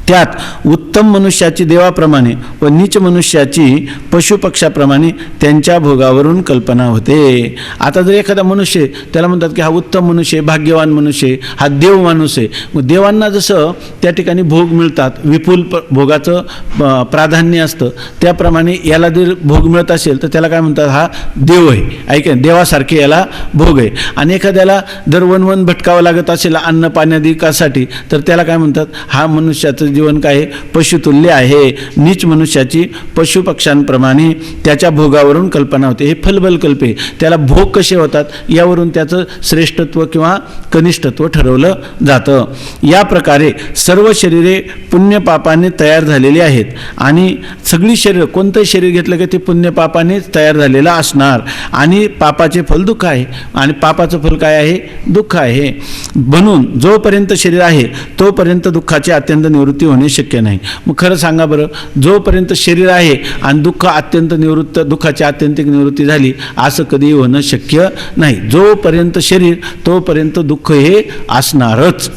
त्यात उत्तम मनुष्याची देवाप्रमाणे व नीच मनुष्याची पशुपक्षाप्रमाणे त्यांच्या भोगावरून कल्पना होते. आता जर एखादा मनुष्य, त्याला म्हणतात की हा उत्तम मनुष्य, भाग्यवान मनुष्य, हा देव माणूस आहे. मग देवांना जसं त्या ठिकाणी भोग मिळतात, विपुल भोगाचं प्राधान्य असतं, त्याप्रमाणे याला जर भोग मिळत असेल तर त्याला काय म्हणतात, हा देव आहे. ऐका, देवासारखे याला भोग आहे. आणि एखाद्याला जर वनवन भटकावं लागत असेल अन्न पाण्यादिकासाठी तर त्याला काय म्हणतात, हा मनुष्याचं जीवन काय पशुतुल्य आहे. नीच मनुष्याची पशुपक्ष्यांप्रमाणे त्याच्या भोगावरून कल्पना होते. हे फलबलकल्पे, त्याला भोग कसे होतात यावरून त्याचं श्रेष्ठत्व किंवा कनिष्ठत्व ठरवलं जातं. या प्रकारे सर्व शरीरे पुण्यपापाने तयार झालेली आहेत, आणि सगळी शरीर, कोणतंही शरीर घेतलं की ते पुण्यपापानेच तयार झालेलं असणार, आणि पापाचे फल दुःख आहे, आणि पापाचं फल काय आहे, दुःख आहे. म्हणून जोपर्यंत शरीर आहे तोपर्यंत दुःखाची अत्यंत निवृत्ती होणे शक्य नाही. मग खरं सांगा बरं, जोपर्यंत शरीर आहे आणि दुःखाची आत्यंतिक निवृत्ती झाली असं कधी होणं शक्य नाही. जोपर्यंत शरीर तोपर्यंत दुःख हे असणारच.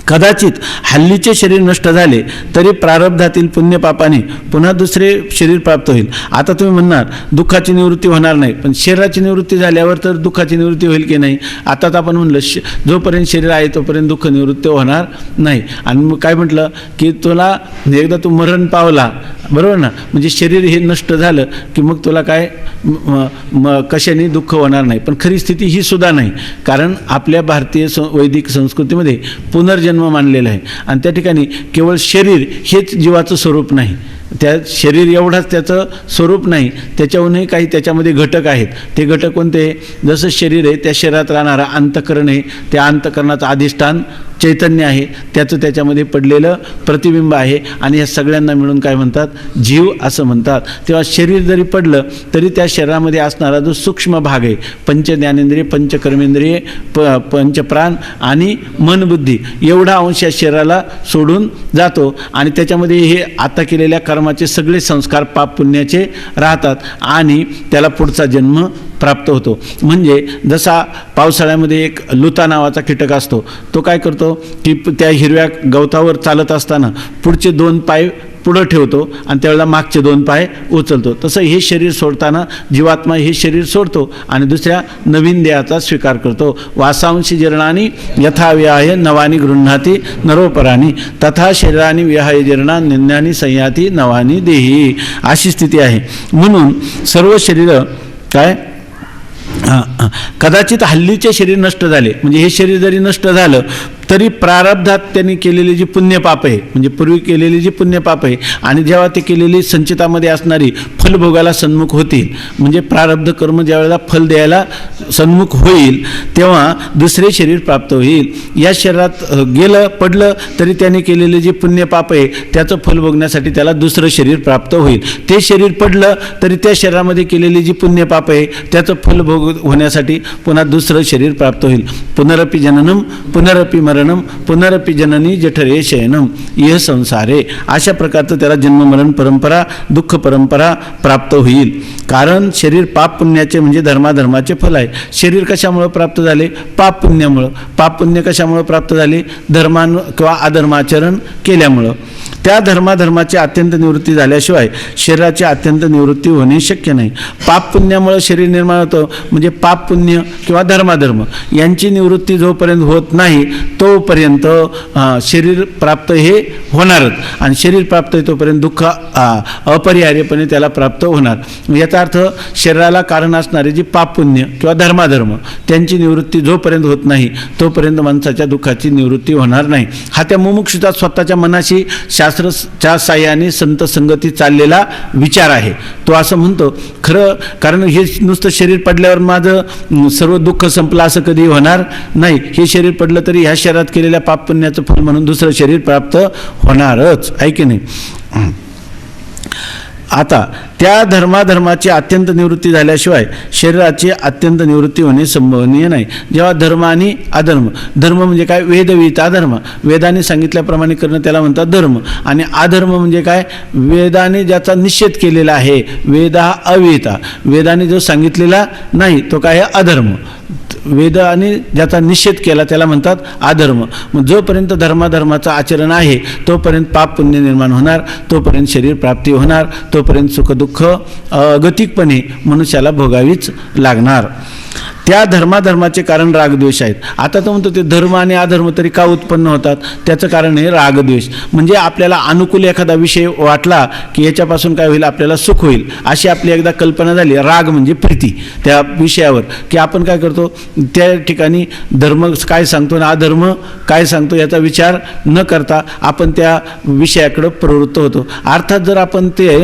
कदाचित हल्लीचे शरीर नष्ट झाले तरी प्रारब्धातील पुण्यपापाने पुन्हा दुसरे शरीर प्राप्त होईल. आता तुम्ही म्हणणार दुःखाची निवृत्ती होणार नाही, पण शरीराची निवृत्ती झाल्यावर तर दुःखाची निवृत्ती होईल की नाही. आताच आपण म्हणलं जोपर्यंत शरीर आहे तोपर्यंत दुःख निवृत्ती होणार नाही. आणि मग काय म्हटलं की तुला एकदा तू मरण पावला, बरोबर ना, म्हणजे शरीर हे नष्ट झालं की मग तुला काय कशाने दुःख होणार नाही. पण खरी स्थिती ही सुद्धा नाही, कारण आपल्या भारतीय वैदिक संस्कृतीमध्ये पुनर्जन्म मानलेलं आहे, आणि त्या ठिकाणी केवळ शरीर हेच जीवाचं स्वरूप नाही, त्या शरीर एवढाच त्याचं स्वरूप नाही, त्याच्याहूनही काही त्याच्यामध्ये घटक आहेत. ते घटक कोणते? जसं शरीर आहे त्या शरीरात राहणारा अंतःकरण आहे, त्या अंतःकरणाचं अधिष्ठान चैतन्य आहे, त्याचं त्याच्यामध्ये पडलेलं प्रतिबिंब आहे, आणि या सगळ्यांना मिळून काय म्हणतात, जीव असं म्हणतात. तेव्हा शरीर जरी पडलं तरी त्या शरीरामध्ये असणारा जो सूक्ष्म भाग आहे, पंचज्ञानेंद्रिय, पंचकर्मेंद्रिय, पंचप्राण आणि मनबुद्धी, एवढा अंश या शरीराला सोडून जातो, आणि त्याच्यामध्ये हे आता केलेल्या कर्माचे सगळे संस्कार पाप पुण्याचे राहतात, आणि त्याला पुढचा जन्म प्राप्त होतो. म्हणजे जसा पावसाळ्यामध्ये एक लुता नावाचा कीटक असतो, तो काय करतो की त्या हिरव्या गवतावर चालत असताना पुढचे 2 पाय पुढं ठेवतो आणि त्यावेळेला मागचे 2 पाय उचलतो. तसं हे शरीर सोडताना जीवात्मा हे शरीर सोडतो आणि दुसऱ्या नवीन देहाचा स्वीकार करतो. वासांशी जीर्णानी यथा विहाय नवानी गृह्णाती नरोपराणी तथा शरीरानी विहाय जीर्णा निन्यानी संयाती नवानी देही, अशी स्थिती आहे. म्हणून सर्व शरीर काय कदाचित हल्लीचे शरीर नष्ट झाले, म्हणजे हे शरीर जरी नष्ट झालं तरी प्रारब्धात त्यांनी केलेली जी पुण्यपाप आहे, म्हणजे पूर्वी केलेली जी पुण्यपाप आहे आणि जेव्हा ते केलेली संचितामध्ये असणारी फलभोगाला सन्मुख होतील, म्हणजे प्रारब्ध कर्म ज्यावेळेला फल द्यायला सन्मुख होईल तेव्हा दुसरे शरीर प्राप्त होईल. या शरीरात गेलं पडलं तरी त्याने केलेले जे पुण्यपाप आहे त्याचं फल भोगण्यासाठी त्याला दुसरं शरीर प्राप्त होईल. ते शरीर पडलं तरी त्या शरीरामध्ये केलेली जी पुण्यपाप आहे त्याचं फल भोग होण्यासाठी पुन्हा दुसरं शरीर प्राप्त होईल. पुनरपि जननम पुनरपि मरणम पुनरपि जननी जठरे शयनम यह संसारे. अशा प्रकारचं त्याला जन्ममरण परंपरा दुःख परंपरा प्राप्त होईल. कारण शरीर पाप पुण्याचे म्हणजे धर्माधर्माचे फल आहे. शरीर कशामुळे प्राप्त झाले? पाप पुण्यामुळं. पाप पुण्य कशामुळे प्राप्त झाले? किंवा अधर्माचरण केल्यामुळं. त्या धर्माधर्माची अत्यंत निवृत्ती झाल्याशिवाय शरीराची अत्यंत निवृत्ती होणे शक्य नाही. पाप पुण्यामुळे शरीर निर्माण होतं, म्हणजे पाप पुण्य किंवा धर्माधर्म यांची निवृत्ती जोपर्यंत होत नाही तोपर्यंत शरीर प्राप्त हे होणारच. आणि शरीर प्राप्त आहे तोपर्यंत दुःख अपरिहार्यपणे त्याला प्राप्त होणार. याचा अर्थ शरीराला कारण असणारे जी पाप पुण्य किंवा धर्माधर्म त्यांची निवृत्ती जोपर्यंत होत नाही तोपर्यंत माणसाच्या दुःखाची निवृत्ती होणार नाही. हा त्या मुमुक्षुता स्वतःच्या मनाशी शास्त्राच्या साह्याने संत संगती चाललेला विचार आहे. तो असं म्हणतो खरं, कारण हे नुसतं शरीर पडल्यावर माझं सर्व दुःख संपलं असं कधी होणार नाही. हे शरीर पडलं तरी ह्या शरीरात केलेल्या पाप पुण्याचं फल म्हणून दुसरं शरीर प्राप्त होणारच आहे की नाही. आता त्या धर्माधर्माची अत्यंत निवृत्ती झाल्याशिवाय शरीराची अत्यंत निवृत्ती होणे संभवनीय नाही. जेव्हा धर्म आणि अधर्म, धर्म म्हणजे काय? वेदविहित अधर्म, वेदाने सांगितल्याप्रमाणे करणं त्याला म्हणतात धर्म. आणि अधर्म म्हणजे काय? वेदाने ज्याचा निषेध केलेला आहे. वेद हा अविहिता, वेदाने जो सांगितलेला नाही तो काय आहे? अधर्म. वेदाने ज्याचा निषेध केला त्याला म्हणतात अधर्म. मग जोपर्यंत धर्माधर्माचं आचरण आहे तोपर्यंत पाप पुण्य निर्माण होणार, तोपर्यंत शरीर प्राप्ती होणार, तोपर्यंत सुखदुःख अगतिकपणे मनुष्याला भोगावीच लागणार. त्या धर्माधर्माचे कारण रागद्वेष आहेत. आता तो म्हणतो ते धर्म आणि अधर्म तरी का उत्पन्न होतात? त्याचं कारण आहे रागद्वेष. म्हणजे आपल्याला अनुकूल एखादा विषय वाटला की याच्यापासून काय होईल? आपल्याला सुख होईल अशी आपली एकदा कल्पना झाली. राग म्हणजे प्रीती त्या विषयावर, की आपण काय करतो त्या ठिकाणी धर्म काय सांगतो आणि अधर्म काय सांगतो याचा विचार न करता आपण त्या विषयाकडं प्रवृत्त होतो. अर्थात जर आपण ते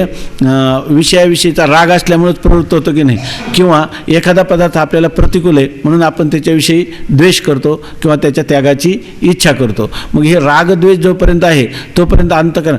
विषयाविषयीचा राग असल्यामुळेच प्रवृत्त होतो की नाही, किंवा एखादा पदार्थ आपल्याला प्रतिकूल आहे म्हणून आपण त्याच्याविषयी द्वेष करतो किंवा त्याच्या त्यागाची इच्छा करतो. मग हे रागद्वेष जोपर्यंत आहे तोपर्यंत अंतःकरण,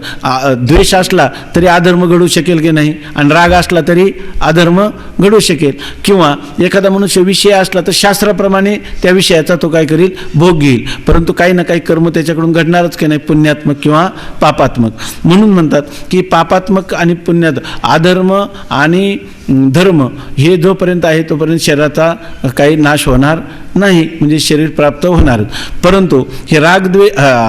द्वेष असला तरी अधर्म घडू शकेल की नाही, आणि राग असला तरी अधर्म घडू शकेल. किंवा एखादा मनुष्य विषय असला तर शास्त्राप्रमाणे त्या विषयाचा तो काय करील? भोग घेईल. परंतु काही ना काही कर्म त्याच्याकडून घडणारच की नाही, पुण्यात्मक किंवा पापात्मक. म्हणून म्हणतात की पापात्मक आणि पुण्यात अधर्म आणि धर्म हे जोपर्यंत आहे तोपर्यंत शरीराचा काही नाश होणार नाही, म्हणजे शरीर प्राप्त होणार. परंतु हे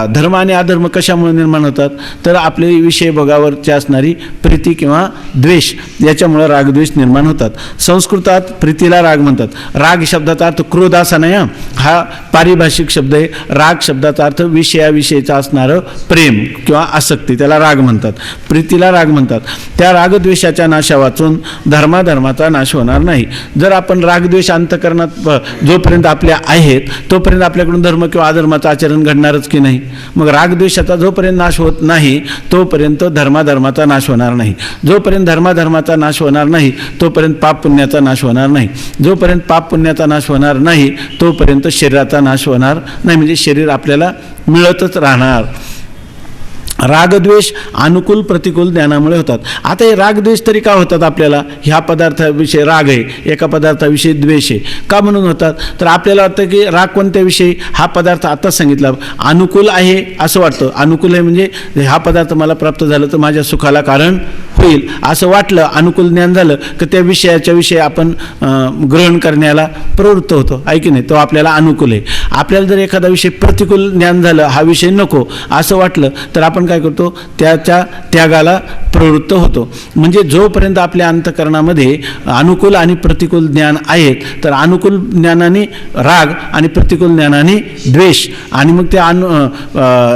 धर्म आणि अधर्म कशामुळे निर्माण होतात? तर आपले विषय भोगावरची असणारी प्रीती किंवा द्वेष याच्यामुळे रागद्वेष निर्माण होतात. संस्कृतात प्रीतीला राग म्हणतात. राग शब्दाचा अर्थ क्रोध असा नाही, हा पारिभाषिक शब्द आहे. राग शब्दाचा अर्थ विषयाविषयीचा असणारं प्रेम किंवा आसक्ती, त्याला राग म्हणतात. प्रीतीला राग म्हणतात. त्या रागद्वेषाच्या नाशा वाचून धर्माधर्माचा नाश होणार नाही. जर आपण रागद्वेष अंतःकरणात जोपर्यंत आपल्या आहेत तोपर्यंत आपल्याकडून धर्म किंवा अधर्माचं आचरण घडणारच की नाही. मग रागद्वेषाचा जोपर्यंत नाश होत नाही तोपर्यंत धर्माधर्माचा नाश होणार नाही. जोपर्यंत धर्माधर्माचा नाश होणार नाही तोपर्यंत पाप पुण्याचा नाश होणार नाही. जोपर्यंत पाप पुण्याचा नाश होणार नाही तोपर्यंत शरीराचा नाश होणार नाही, म्हणजे शरीर आपल्याला मिळतच राहणार. रागद्वेष अनुकूल प्रतिकूल ज्ञानामुळे होतात. आता हे रागद्वेष तरी का होतात आपल्याला? ह्या पदार्थाविषयी राग आहे, एका पदार्थाविषयी द्वेष आहे. का म्हणून होतात? तर आपल्याला वाटतं की राग कोणत्याविषयी? हा पदार्थ आताच सांगितला अनुकूल आहे असं वाटतं. अनुकूल आहे म्हणजे हा पदार्थ मला प्राप्त झालं तर माझ्या सुखाला कारण होईल असं वाटलं, अनुकूल ज्ञान झालं की त्या विषयाच्या विषयी आपण ग्रहण करण्याला प्रवृत्त होतो, आहे की नाही. तो आपल्याला अनुकूल आहे. आपल्याला जर एखादा विषय प्रतिकूल ज्ञान झालं, हा विषय नको असं वाटलं, तर आपण काय करतो? त्याच्या त्यागाला प्रवृत्त होतो. म्हणजे जोपर्यंत आपल्या अंतःकरणामध्ये अनुकूल आणि प्रतिकूल ज्ञान आहेत तर अनुकूल ज्ञानाने राग आणि प्रतिकूल ज्ञानाने द्वेष, आणि मग त्या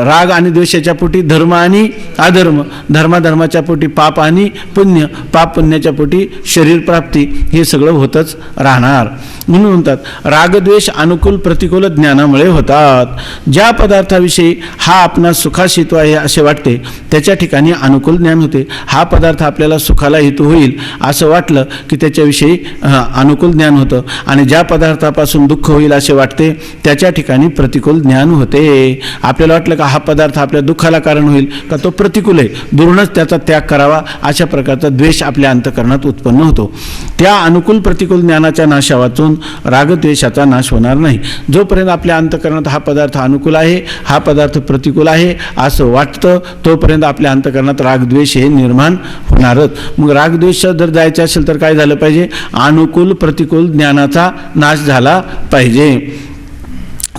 राग आणि द्वेषाच्या पोटी धर्म आणि अधर्म, धर्माधर्माच्या पोटी पाप आणि आणि पुण्य, पाप पुण्याच्या पोटी शरीर प्राप्ती हे सगळं होतच राहणार. म्हणून म्हणतात रागद्वेष अनुकूल प्रतिकूल ज्ञानामुळे होतात. ज्या पदार्थाविषयी हा आपणास सुखाशित्व आहे असे वाटते त्याच्या ठिकाणी अनुकूल ज्ञान होते. हा पदार्थ आपल्याला सुखाला हेतू होईल असं वाटलं की त्याच्याविषयी अनुकूल ज्ञान होतं, आणि ज्या पदार्थापासून दुःख होईल असे वाटते त्याच्या ठिकाणी प्रतिकूल ज्ञान होते. आपल्याला वाटलं का हा पदार्थ आपल्या दुःखाला कारण होईल का तो प्रतिकूल आहे, दुरूनच त्याचा त्याग करावा, अशा प्रकारचा द्वेष आपल्या अंतःकरणात उत्पन्न होतो. त्या अनुकूल प्रतिकूल ज्ञानाच्या नाशा वाचून रागद्वेषाचा नाश होणार नाही. जोपर्यंत आपल्या अंतःकरणात हा पदार्थ अनुकूल आहे, हा पदार्थ प्रतिकूल आहे असं वाटतं, तोपर्यंत आपल्या अंतःकरणात रागद्वेष हे निर्माण होणारच. मग रागद्वेष जर जायचं असेल तर काय झालं पाहिजे? अनुकूल प्रतिकूल ज्ञानाचा नाश झाला पाहिजे.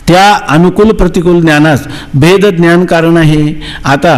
त्या अनुकूल प्रतिकूल ज्ञानास भेद ज्ञान कारण आहे. आता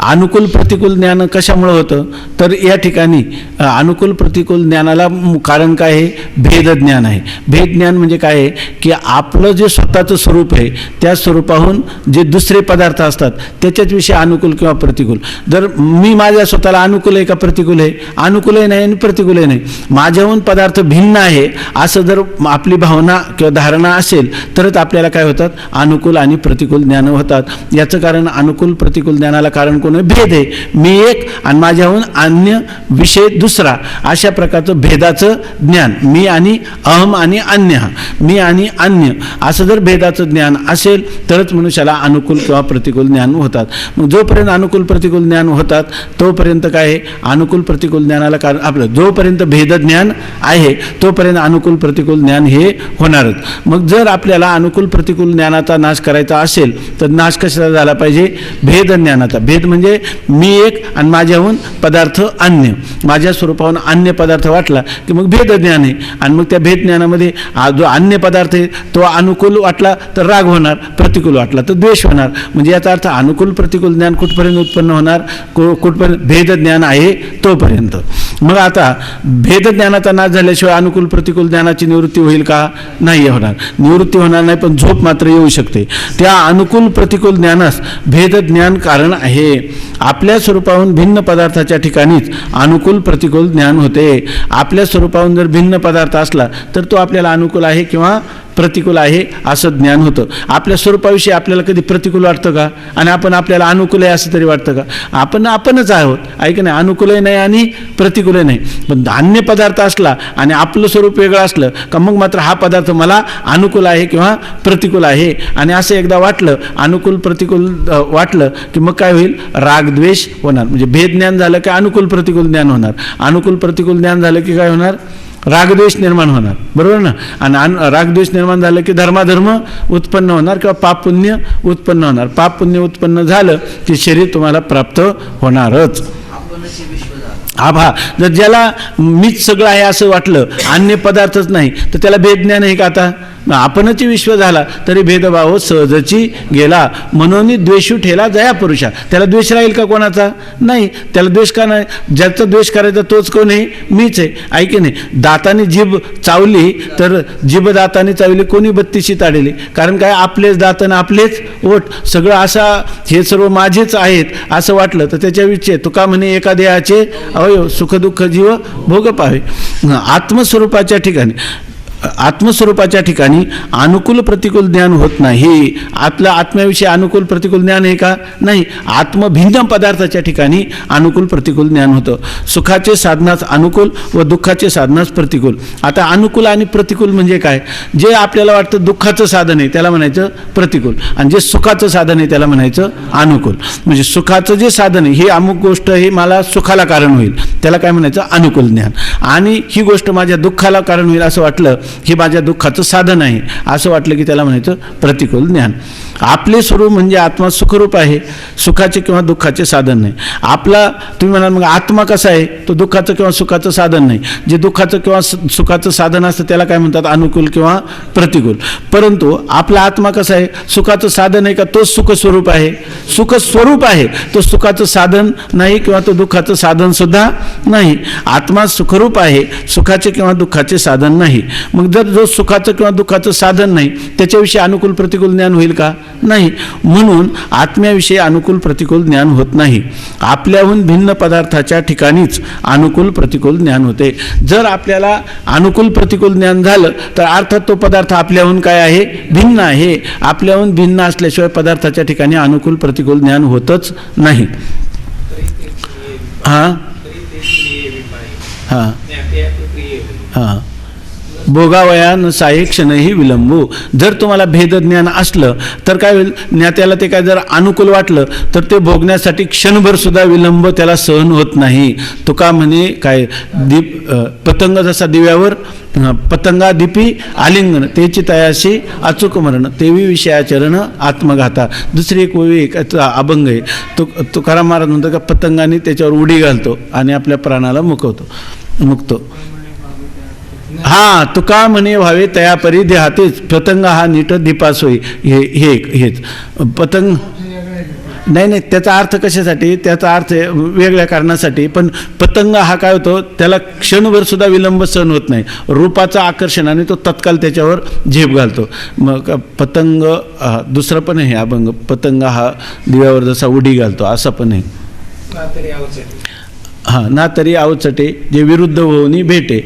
अनुकूल प्रतिकूल ज्ञान कशामुळे होतं तर या ठिकाणी अनुकूल प्रतिकूल ज्ञानाला कारण काय आहे? भेद ज्ञान आहे. भेद ज्ञान म्हणजे काय आहे की आपलं जे स्वतःचं स्वरूप आहे त्या स्वरूपाहून जे दुसरे पदार्थ असतात त्याच्याच विषयी अनुकूल किंवा प्रतिकूल. जर मी माझ्या स्वतःला अनुकूल आहे का प्रतिकूल आहे? अनुकूलही नाही आणि प्रतिकूलही नाही. माझ्याहून पदार्थ भिन्न आहे असं जर आपली भावना किंवा धारणा असेल तरच आपल्याला काय होतात? अनुकूल आणि प्रतिकूल ज्ञान होतात. याचं कारण अनुकूल प्रतिकूल ज्ञानाला कारण कोण आहे? भेद आहे. मी एक आणि माझ्याहून अन्य विषय दुसरा, अशा प्रकारचं भेदाचं ज्ञान. मी आणि अहम आणि अन्य, मी आणि अन्य असं जर भेदाचं ज्ञान असेल तरच मनुष्याला अनुकूल किंवा प्रतिकूल ज्ञान होतात. मग जोपर्यंत अनुकूल प्रतिकूल ज्ञान होतात तोपर्यंत काय आहे? अनुकूल प्रतिकूल ज्ञानाला कारण आपलं जोपर्यंत भेद ज्ञान आहे तोपर्यंत अनुकूल प्रतिकूल ज्ञान हे होणारच. मग जर आपल्याला अनुकूल प्रतिकूल ज्ञानाचा नाश करायचा असेल तर नाश कशाचा झाला पाहिजे? भेद ज्ञानाचा. भेद म्हणजे मी एक आणि माझ्याहून पदार्थ अन्य, माझ्या स्वरूपाहून अन्य पदार्थ वाटला की मग भेद ज्ञान आहे. आणि मग त्या भेद ज्ञानामध्ये जो अन्य पदार्थ आहे तो अनुकूल वाटला तर राग होणार, प्रतिकूल वाटला तर द्वेष होणार. म्हणजे याचा अर्थ अनुकूल प्रतिकूल ज्ञान कुठपर्यंत उत्पन्न होणार? कुठपर्यंत? भेद ज्ञान आहे तोपर्यंत. मग आता भेद ज्ञानाचा नाश झाल्याशिवाय अनुकूल प्रतिकूल ज्ञानाची निवृत्ती होईल का? नाही होणार. निवृत्ती होणार नाही, पण झोप मात्र येऊ शकते. त्या अनुकूल प्रतिकूल ज्ञानास भेद ज्ञान कारण आहे. आपल्या स्वरूपाहून भिन्न पदार्थाच्या ठिकाणीच अनुकूल प्रतिकूल ज्ञान होते. आपल्या स्वरूपाहून जर भिन्न पदार्थ असला तर तो आपल्याला अनुकूल आहे किंवा प्रतिकूल आहे असं ज्ञान होतं. आपल्या स्वरूपाविषयी आपल्याला कधी प्रतिकूल वाटतं का? आणि आपण आपल्याला अनुकूल आहे असं तरी वाटतं का? आपणच आहोत, ऐक नाही, अनुकूलही नाही आणि प्रतिकूलही नाही. पण अन्य पदार्थ असला आणि आपलं स्वरूप वेगळं असलं का मग मात्र हा पदार्थ मला अनुकूल आहे किंवा प्रतिकूल आहे. आणि असं एकदा वाटलं, अनुकूल प्रतिकूल वाटलं की मग काय होईल? रागद्वेष होणार. म्हणजे भेद ज्ञान झालं की अनुकूल प्रतिकूल ज्ञान होणार. अनुकूल प्रतिकूल ज्ञान झालं की काय होणार? रागद्वेष निर्माण होणार. बरोबर ना? आणि रागद्वेष निर्माण झालं की धर्माधर्म उत्पन्न होणार किंवा पाप पुण्य उत्पन्न होणार. पाप पुण्य उत्पन्न झालं की शरीर तुम्हाला प्राप्त होणारच. आभा जर ज्याला मीच सगळं आहे असं वाटलं, अन्य पदार्थच नाही, तर त्याला भेद ज्ञान आहे का? आता आपणच विश्व झाला तरी भेदभाव सहजची गेला. म्हणून द्वेषू ठेला जया पुरुषा. त्याला द्वेष राहील का कोणाचा? नाही. त्याला द्वेष का नाही? ज्याचा द्वेष करायचा तोच कोण आहे? मीच आहे. ऐके नाही, दाताने जीभ चावली तर जीभ दाताने चावली, कोणी बत्तीशी ताडली. कारण काय? आपलेच दातन आपलेच ओठ, सगळं असा हे सर्व माझेच आहेत असं वाटलं तर त्याच्या विषयी तुका म्हणे एका देहाचे अवयव सुखदुःख जीव भोग पावे. आत्मस्वरूपाच्या ठिकाणी अनुकूल प्रतिकूल ज्ञान होत नाही. आपल्या आत्म्याविषयी अनुकूल प्रतिकूल ज्ञान आहे का? नाही. आत्मभिन्न पदार्थाच्या ठिकाणी अनुकूल प्रतिकूल ज्ञान होतं. सुखाचे साधनास अनुकूल व दुःखाचे साधनास प्रतिकूल. आता अनुकूल आणि प्रतिकूल म्हणजे काय? जे आपल्याला वाटतं दुःखाचं साधन आहे त्याला म्हणायचं प्रतिकूल, आणि जे सुखाचं साधन आहे त्याला म्हणायचं अनुकूल. म्हणजे सुखाचं जे साधन आहे ही अमुक गोष्ट हे मला सुखाला कारण होईल त्याला काय म्हणायचं? अनुकूल ज्ञान. आणि ही गोष्ट माझ्या दुःखाला कारण होईल असं वाटलं, हे माझ्या दुःखाचं साधन आहे असं वाटलं की त्याला म्हणायचं प्रतिकूल ज्ञान. आपले स्वरूप म्हणजे आत्मा सुखरूप आहे, सुखाचे किंवा दुःखाचे साधन नाही. आपला तुम्ही म्हणाल मग आत्मा कसा आहे? तो दुःखाचं किंवा सुखाचं साधन नाही. जे दुःखाचं किंवा सुखाचं साधन असतं त्याला काय म्हणतात? अनुकूल किंवा प्रतिकूल. परंतु आपला आत्मा कसा आहे? सुखाचं साधन आहे का? तो सुख स्वरूप आहे, सुख स्वरूप आहे, तो सुखाचं साधन नाही किंवा तो दुःखाचं साधन सुद्धा नाही. आत्मा सुखरूप आहे, सुखाचे किंवा दुःखाचे साधन नाही. मग जर जो सुखाचं किंवा दुःखाचं साधन नाही त्याच्याविषयी अनुकूल प्रतिकूल ज्ञान होईल का? नाही. म्हणून आत्म्याविषयी अनुकूल प्रतिकूल ज्ञान होत नाही. आपल्याहून भिन्न पदार्थाच्या ठिकाणीच अनुकूल प्रतिकूल ज्ञान होते. जर आपल्याला अनुकूल प्रतिकूल ज्ञान झालं तर अर्थात तो पदार्थ आपल्याहून काय आहे? भिन्न आहे. आपल्याहून भिन्न असल्याशिवाय पदार्थाच्या ठिकाणी अनुकूल प्रतिकूल ज्ञान होतच नाही. हां हां हां भोगावया न साहे क्षणही विलंबू. जर तुम्हाला भेदज्ञान असलं तर काय होईल? ज्ञात्याला ते काय जर अनुकूल वाटलं तर ते भोगण्यासाठी क्षणभर सुद्धा विलंब त्याला सहन होत नाही. तुका म्हणे काय पतंग जसा दिव्यावर पतंगा दीपी आलिंगन तेची तयाशी अचूक मरण तेवी विषयाचरण आत्मघाता. दुसरी एक ओवी अभंग आहे. तुकाराम महाराज म्हणतो का पतंगाने त्याच्यावर उडी घालतो आणि आपल्या प्राणाला मुकतो. हा तुका म्हणे व्हावे तयापरी देहातेच पतंग हा नीट दीपास होई. हेच पतंग नाही त्याचा अर्थ कशासाठी? त्याचा अर्थ वेगळ्या कारणासाठी. पण पतंग हा काय होतो? त्याला क्षणभर सुद्धा विलंब सहन होत नाही. रूपाचं आकर्षणाने तो तत्काल त्याच्यावर झेप घालतो. मग पतंग दुसरं पण आहे अभंग. पतंग हा दिव्यावर जसा उडी घालतो असा पण आहे. हां ना तरी आवचटे जे विरुद्ध होऊनी भेटे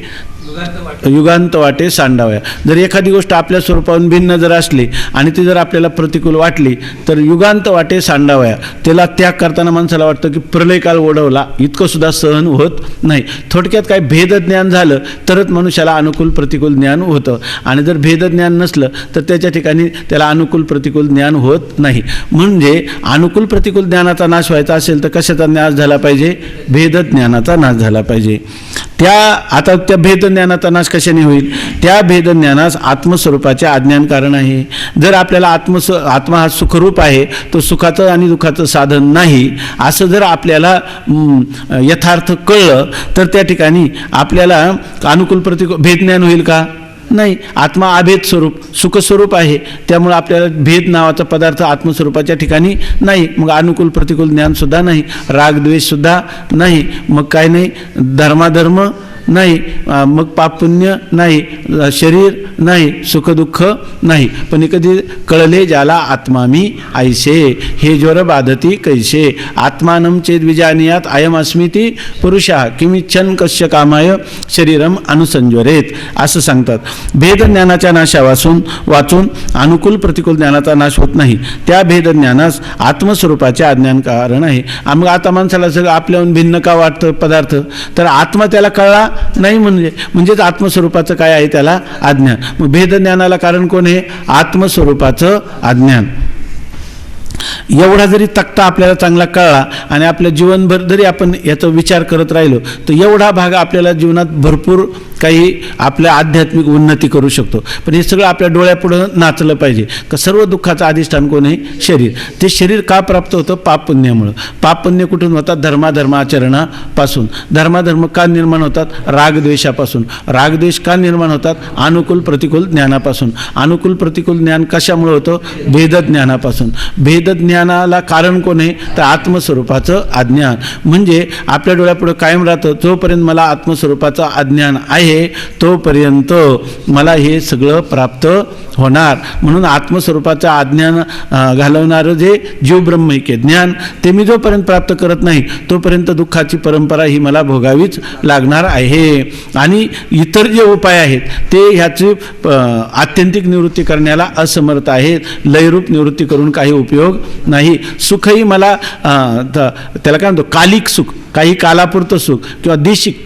युगांत वाटे सांडाव्या. जर एखादी गोष्ट आपल्या स्वरूपाहून भिन्न जर असली आणि ती जर आपल्याला प्रतिकूल वाटली तर युगांत वाटे सांडाव्या. त्याला त्याग करताना माणसाला वाटतं की प्रलयकाल ओढवला इतकं सुद्धा सहन होत नाही. थोडक्यात काय भेदज्ञान झालं तरच मनुष्याला अनुकूल प्रतिकूल ज्ञान होतं. आणि जर भेदज्ञान नसलं तर त्याच्या ठिकाणी त्याला अनुकूल प्रतिकूल ज्ञान होत नाही. म्हणजे अनुकूल प्रतिकूल ज्ञानाचा नाश व्हायचा असेल तर कशाचा नाश झाला पाहिजे? भेदज्ञानाचा नाश झाला पाहिजे. आता त्या भेदज्ञानाचा नाश कशाने होईल? त्या भेदज्ञानास आत्मस्वरूपाचे अज्ञान कारण आहे. जर आपल्याला आत्मा हा सुखरूप आहे, तो सुखाचं आणि दुःखाचं साधन नाही असं जर आपल्याला यथार्थ कळलं तर त्या ठिकाणी आपल्याला अनुकूल प्रतिकूल भेदज्ञान होईल का? नाही. आत्मा अभेद स्वरूप सुखस्वरूप आहे. त्यामुळे आपल्याला भेद नावाचा पदार्थ आत्मस्वरूपाच्या ठिकाणी नाही. मग अनुकूल प्रतिकूल ज्ञान सुद्धा नाही. रागद्वेष सुद्धा नाही. मग काय नाही? धर्माधर्म नाही. मग पाप पुण्य नाही. शरीर नाही. सुखदुःख नाही. पण कधी कळले ज्याला आत्मा मी ऐसे हे ज्वर बाधती कैसे आत्मानं चेद विजानियात अयम अस्मिती पुरुषा किमिच्छन कश्य कामाय शरीरम अनुसंज्वरेत असं सांगतात. भेदज्ञानाच्या वाचून अनुकूल प्रतिकूल ज्ञानाचा नाश होत नाही. त्या भेदज्ञानास आत्मस्वरूपाचे अज्ञान कारण आहे. मग आता माणसाला सगळं आपल्याहून भिन्न का वाटतं पदार्थ? तर आत्मा त्याला कळला नाही म्हणजेच आत्मस्वरूपाचं काय आहे? त्याला अज्ञान. मग भेदज्ञानाला कारण कोण आहे? आत्मस्वरूपाचं अज्ञान. एवढा जरी तक्ता आपल्याला चांगला कळला आणि आपल्या जीवनभर जरी आपण याचा विचार करत राहिलो तर एवढा भाग आपल्याला जीवनात भरपूर काही आपल्या आध्यात्मिक उन्नती करू शकतो. पण हे सगळं आपल्या डोळ्यापुढं नाचलं पाहिजे का सर्व दुःखाचं अधिष्ठान कोण आहे? शरीर. ते शरीर का प्राप्त होतं? पापपुण्यामुळं. पापपुण्य कुठून होतात? धर्माचरणापासून. धर्माधर्म का निर्माण होतात? रागद्वेषापासून. रागद्वेष का निर्माण होतात? अनुकूल प्रतिकूल ज्ञानापासून. अनुकूल प्रतिकूल ज्ञान कशामुळे होतं? भेदज्ञानापासून. भेदज्ञानाला कारण कोण आहे? तर आत्मस्वरूपाचं अज्ञान. म्हणजे आपल्या डोळ्यापुढं कायम राहतं जोपर्यंत मला आत्मस्वरूपाचं अज्ञान आहे तोपर्यंत मला हे सगळं प्राप्त होणार. म्हणून आत्मस्वरूपाचं अज्ञान घालवणारं जे जीव ब्रह्मैक्य ज्ञान ते मी जोपर्यंत प्राप्त करत नाही तोपर्यंत दुःखाची परंपरा ही मला भोगावीच लागणार आहे. आणि इतर जे उपाय आहेत ते ह्याची आत्यंतिक निवृत्ती करण्याला असमर्थ आहेत. लयरूप निवृत्ती करून काही उपयोग नाही. सुखही मला त्याला काय म्हणतो? कालिक सुख, काही कालापुरतं सुख किंवा देशिक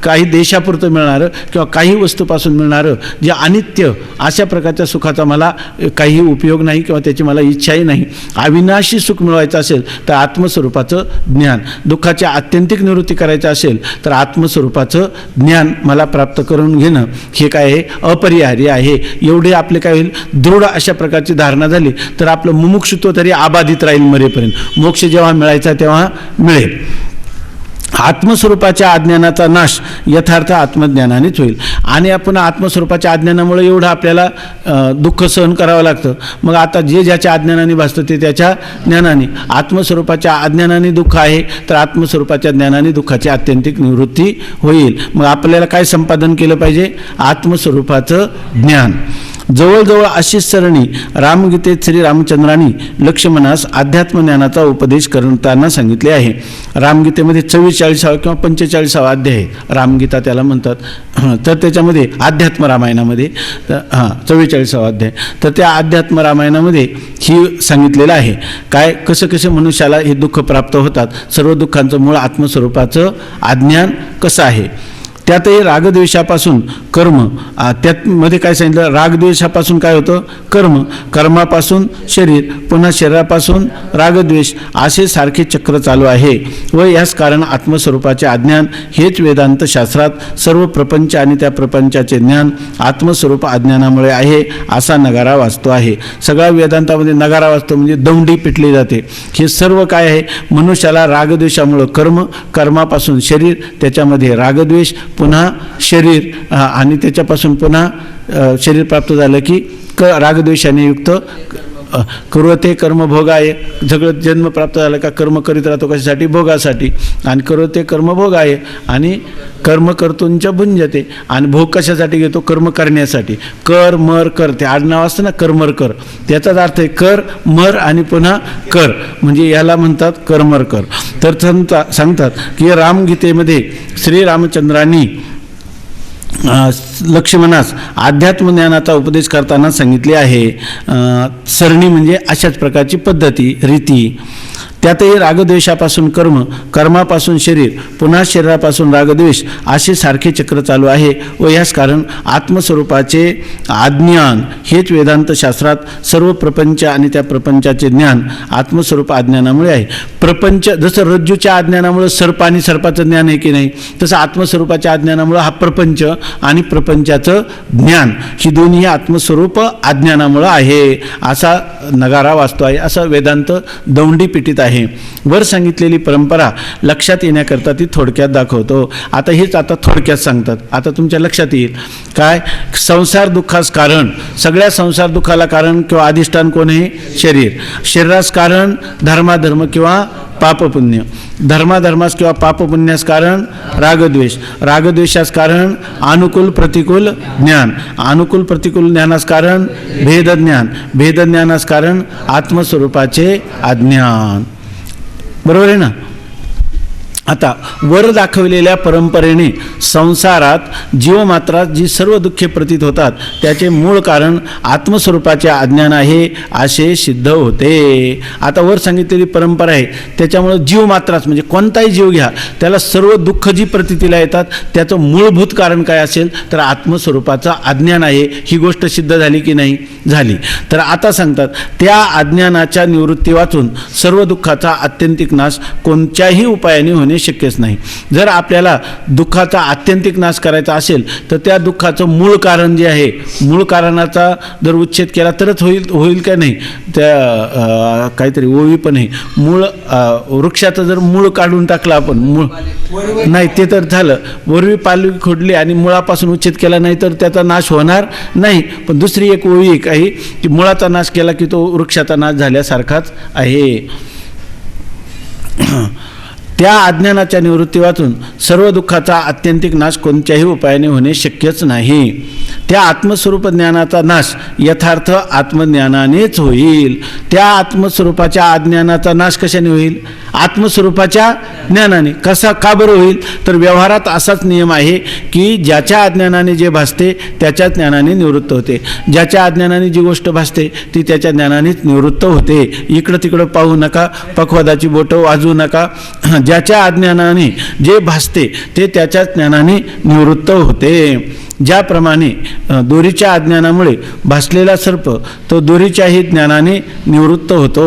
काही देशापुरतं मिळणारं किंवा काही वस्तूपासून मिळणारं जे अनित्य अशा प्रकारच्या सुखाचा मला काही उपयोग नाही किंवा त्याची मला इच्छाही नाही. अविनाशी सुख मिळवायचं असेल तर आत्मस्वरूपाचं ज्ञान. दुःखाची आत्यंतिक निवृत्ती करायचं असेल तर आत्मस्वरूपाचं ज्ञान मला प्राप्त करून घेणं हे काय आहे? अपरिहार्य आहे. एवढे आपले काय होईल? दृढ अशा प्रकारची धारणा झाली तर आपलं मुमुक्षुत्व तरी अबाधित राहील मरेपर्यंत. मोक्ष जेव्हा मिळायचा तेव्हा मिळेल. आत्मस्वरूपाच्या अज्ञानाचा नाश यथार्थ आत्मज्ञानानेच होईल. आणि आपण आत्मस्वरूपाच्या अज्ञानामुळे एवढं आपल्याला दुःख सहन करावं लागतं. मग आता जे ज्याच्या अज्ञानाने भासतं ते त्याच्या ज्ञानाने. आत्मस्वरूपाच्या अज्ञानाने दुःख आहे तर आत्मस्वरूपाच्या ज्ञानाने दुःखाची आत्यंतिक निवृत्ती होईल. मग आपल्याला काय संपादन केलं पाहिजे? आत्मस्वरूपाचं ज्ञान. जवळजवळ अशीच सरणी रामगीतेत श्री रामचंद्रांनी लक्ष्मणास अध्यात्मज्ञानाचा उपदेश करताना सांगितले आहे. रामगीतेमध्ये 44 किंवा 45 अध्याय आहे, रामगीता त्याला म्हणतात. तर त्याच्यामध्ये अध्यात्म रामायणामध्ये 44 अध्याय. तर त्या अध्यात्म रामायणामध्ये ही सांगितलेलं आहे काय कसं कसं मनुष्याला हे दुःख प्राप्त होतात. सर्व दुःखांचं मूळ आत्मस्वरूपाचं अज्ञान कसं आहे. त्यातही रागद्वेषापासून कर्म, त्यामध्ये काय सांगितलं? रागद्वेषापासून काय होतं? कर्म, कर्मापासून शरीर, पुन्हा शरीरापासून रागद्वेष, असे सारखे चक्र चालू आहे. व यास कारण आत्मस्वरूपाचे अज्ञान हेच वेदांत शास्त्रात सर्व प्रपंच आणि त्या प्रपंचाचे ज्ञान आत्मस्वरूप अज्ञानामुळे आहे असा नगारा वाचतो आहे. सगळा वेदांतामध्ये नगारा वाचतो म्हणजे दौंडी पिटली जाते. हे सर्व काय आहे? मनुष्याला रागद्वेषामुळं कर्म, कर्मापासून शरीर, त्याच्यामध्ये रागद्वेष, पुन्हा शरीर आणि त्याच्यापासून पुन्हा शरीर प्राप्त झालं की रागद्वेषाने युक्त करोते कर्म भोगाय. सगळं जन्म प्राप्त झालं का कर्म करीत राहतो कशासाठी? भोगासाठी. आणि करोते कर्म भोगाय आणि कर्म कर्तूंच्या भुंजते. आणि भोग कशासाठी घेतो? कर्म करण्यासाठी. कर मर कर, ते आडनाव असतं ना कर्मर कर, त्याचाच अर्थ आहे कर मर आणि पुन्हा कर, म्हणजे याला म्हणतात कर्मर कर. तर सांगतात की रामगीतेमध्ये श्री रामचंद्रांनी लक्ष्मणास अध्यात्मज्ञानाचा उपदेश करताना सांगितले आहे. सरणी म्हणजे अशाच प्रकारची पद्धती, रीती. त्यातही रागद्वेषापासून कर्म, कर्मापासून शरीर, पुन्हा शरीरापासून रागद्वेष, असे सारखे चक्र चालू आहे. व यास कारण आत्मस्वरूपाचे अज्ञान हेच वेदांत शास्त्रात सर्व प्रपंच आणि त्या प्रपंचाचे ज्ञान आत्मस्वरूप अज्ञानामुळे आहे. प्रपंच जसं रज्जूच्या अज्ञानामुळे सर्प आणि सर्पाचं ज्ञान आहे की नाही, तसं आत्मस्वरूपाच्या अज्ञानामुळे हा प्रपंच आणि प्रपंचाचं ज्ञान ही दोन्ही आत्मस्वरूप अज्ञानामुळे आहे असा नगारा वाचतो आहे, असं वेदांत दौंडी पिटीत आहे. वर सांगितलेली परंपरा लक्षात येण्याकरता ती थोडक्यात दाखवतो. आता हेच आता थोडक्यात सांगतात. आता तुमच्या लक्षात येईल काय? संसार दुःखास कारण, सगळ्या संसार दुःखाला कारण किंवा अधिष्ठान कोण आहे? शरीर. शरीरास कारण धर्माधर्म किंवा पापपुण्य. धर्माधर्मास किंवा पापपुण्यास कारण रागद्वेष. रागद्वेषास कारण अनुकूल प्रतिकूल ज्ञान. अनुकूल प्रतिकूल ज्ञानास कारण भेदज्ञान. भेदज्ञानास कारण आत्मस्वरूपाचे अज्ञान. बरोबर आहे ना? आता वर दाखवलेल्या परंपरेने संसारात जीवमात्रात जी सर्व दुःखे प्रतीत होतात त्याचे मूळ कारण आत्मस्वरूपाचे अज्ञान आहे असे सिद्ध होते. आता वर सांगितलेली परंपरा आहे त्याच्यामुळं जीवमात्राच म्हणजे कोणताही जीव घ्या त्याला सर्व दुःख जी प्रतीतीला येतात त्याचं मूलभूत कारण काय असेल तर आत्मस्वरूपाचं अज्ञान आहे. ही गोष्ट सिद्ध झाली की नाही? झाली. तर आता सांगतात त्या अज्ञानाच्या निवृत्ती वाचून सर्व दुःखाचा आत्यंतिक नाश कोणत्याही उपायाने होणे शक्यच नाही. जर आपल्याला दुःखाचा आत्यंतिक नाश करायचा असेल तर त्या दुःखाचं मूळ कारण जे आहे, मूळ कारणाचा जर उच्छेद केला तरच होईल का नाही? त्या काहीतरी ओवी पण आहे, मूळ वृक्षाचं जर मूळ काढून टाकलं आपण, मूळ नाही ते तर झालं, वरवी पालवी खोडली आणि मुळापासून उच्छेद केला नाही तर त्याचा नाश होणार नाही. पण दुसरी एक ओवी एक आहे की मुळाचा नाश केला की तो वृक्षाचा नाश झाल्यासारखाच आहे. त्या अज्ञानाच्या निवृत्ती वाचून सर्व दुःखाचा आत्यंतिक नाश कोणत्याही उपायाने होणे शक्यच नाही. त्या आत्मस्वरूप ज्ञानाचा नाश यथार्थ आत्मज्ञानानेच होईल. त्या आत्मस्वरूपाच्या अज्ञानाचा नाश कशाने होईल? आत्मस्वरूपाच्या ज्ञानाने. कसा का बरं होईल? तर व्यवहारात असाच नियम आहे की ज्याच्या अज्ञानाने जे भासते त्याच्या ज्ञानाने निवृत्त होते. ज्याच्या अज्ञानाने जी गोष्ट भासते ती त्याच्या ज्ञानानेच निवृत्त होते. इकडं तिकडं पाहू नका, पखवादाची बोटं वाजवू नका. ज्याच्या अज्ञानाने जे भासते ते त्याच्या ज्ञानाने निवृत्त होते. ज्याप्रमाणे दोरीच्या अज्ञानामुळे भासलेला सर्प तो दोरीच्याही ज्ञानाने निवृत्त होतो.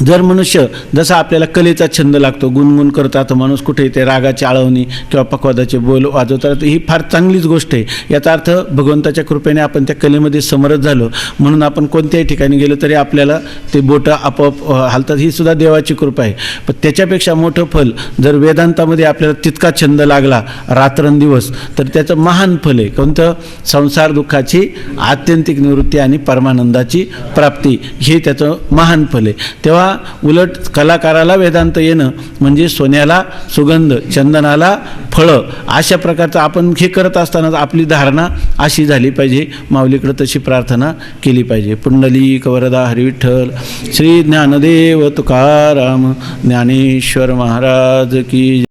जर मनुष्य जसा आपल्याला कलेचा छंद लागतो, गुणगुण करत राहतो माणूस, कुठे ते रागाची आळवणी किंवा पखवादाचे बोल वाजवता राहतो, ही फार चांगलीच गोष्ट आहे. याचा अर्थ भगवंताच्या कृपेने आपण त्या कलेमध्ये समर्थ झालो म्हणून आपण कोणत्याही ठिकाणी गेलो तरी आपल्याला ते बोटं आपोआप हालतात, ही सुद्धा देवाची कृपा आहे. पण त्याच्यापेक्षा मोठं फल जर वेदांतामध्ये आपल्याला तितका छंद लागला रात्रंदिवस तर त्याचं महान फल आहे. कोणतं? संसार दुःखाची आत्यंतिक निवृत्ती आणि परमानंदाची प्राप्ती, हे त्याचं महान फल आहे. तेव्हा उलट कलाकाराला वेदांत येणं म्हणजे सोन्याला सुगंध, चंदनाला फळं, अशा प्रकारचं आपण हे करत असतानाच आपली धारणा अशी झाली पाहिजे. माऊलीकडे तशी प्रार्थना केली पाहिजे. पुंडलिक वरदा हरिविठ्ठल श्री ज्ञानदेव तुकाराम ज्ञानेश्वर महाराज की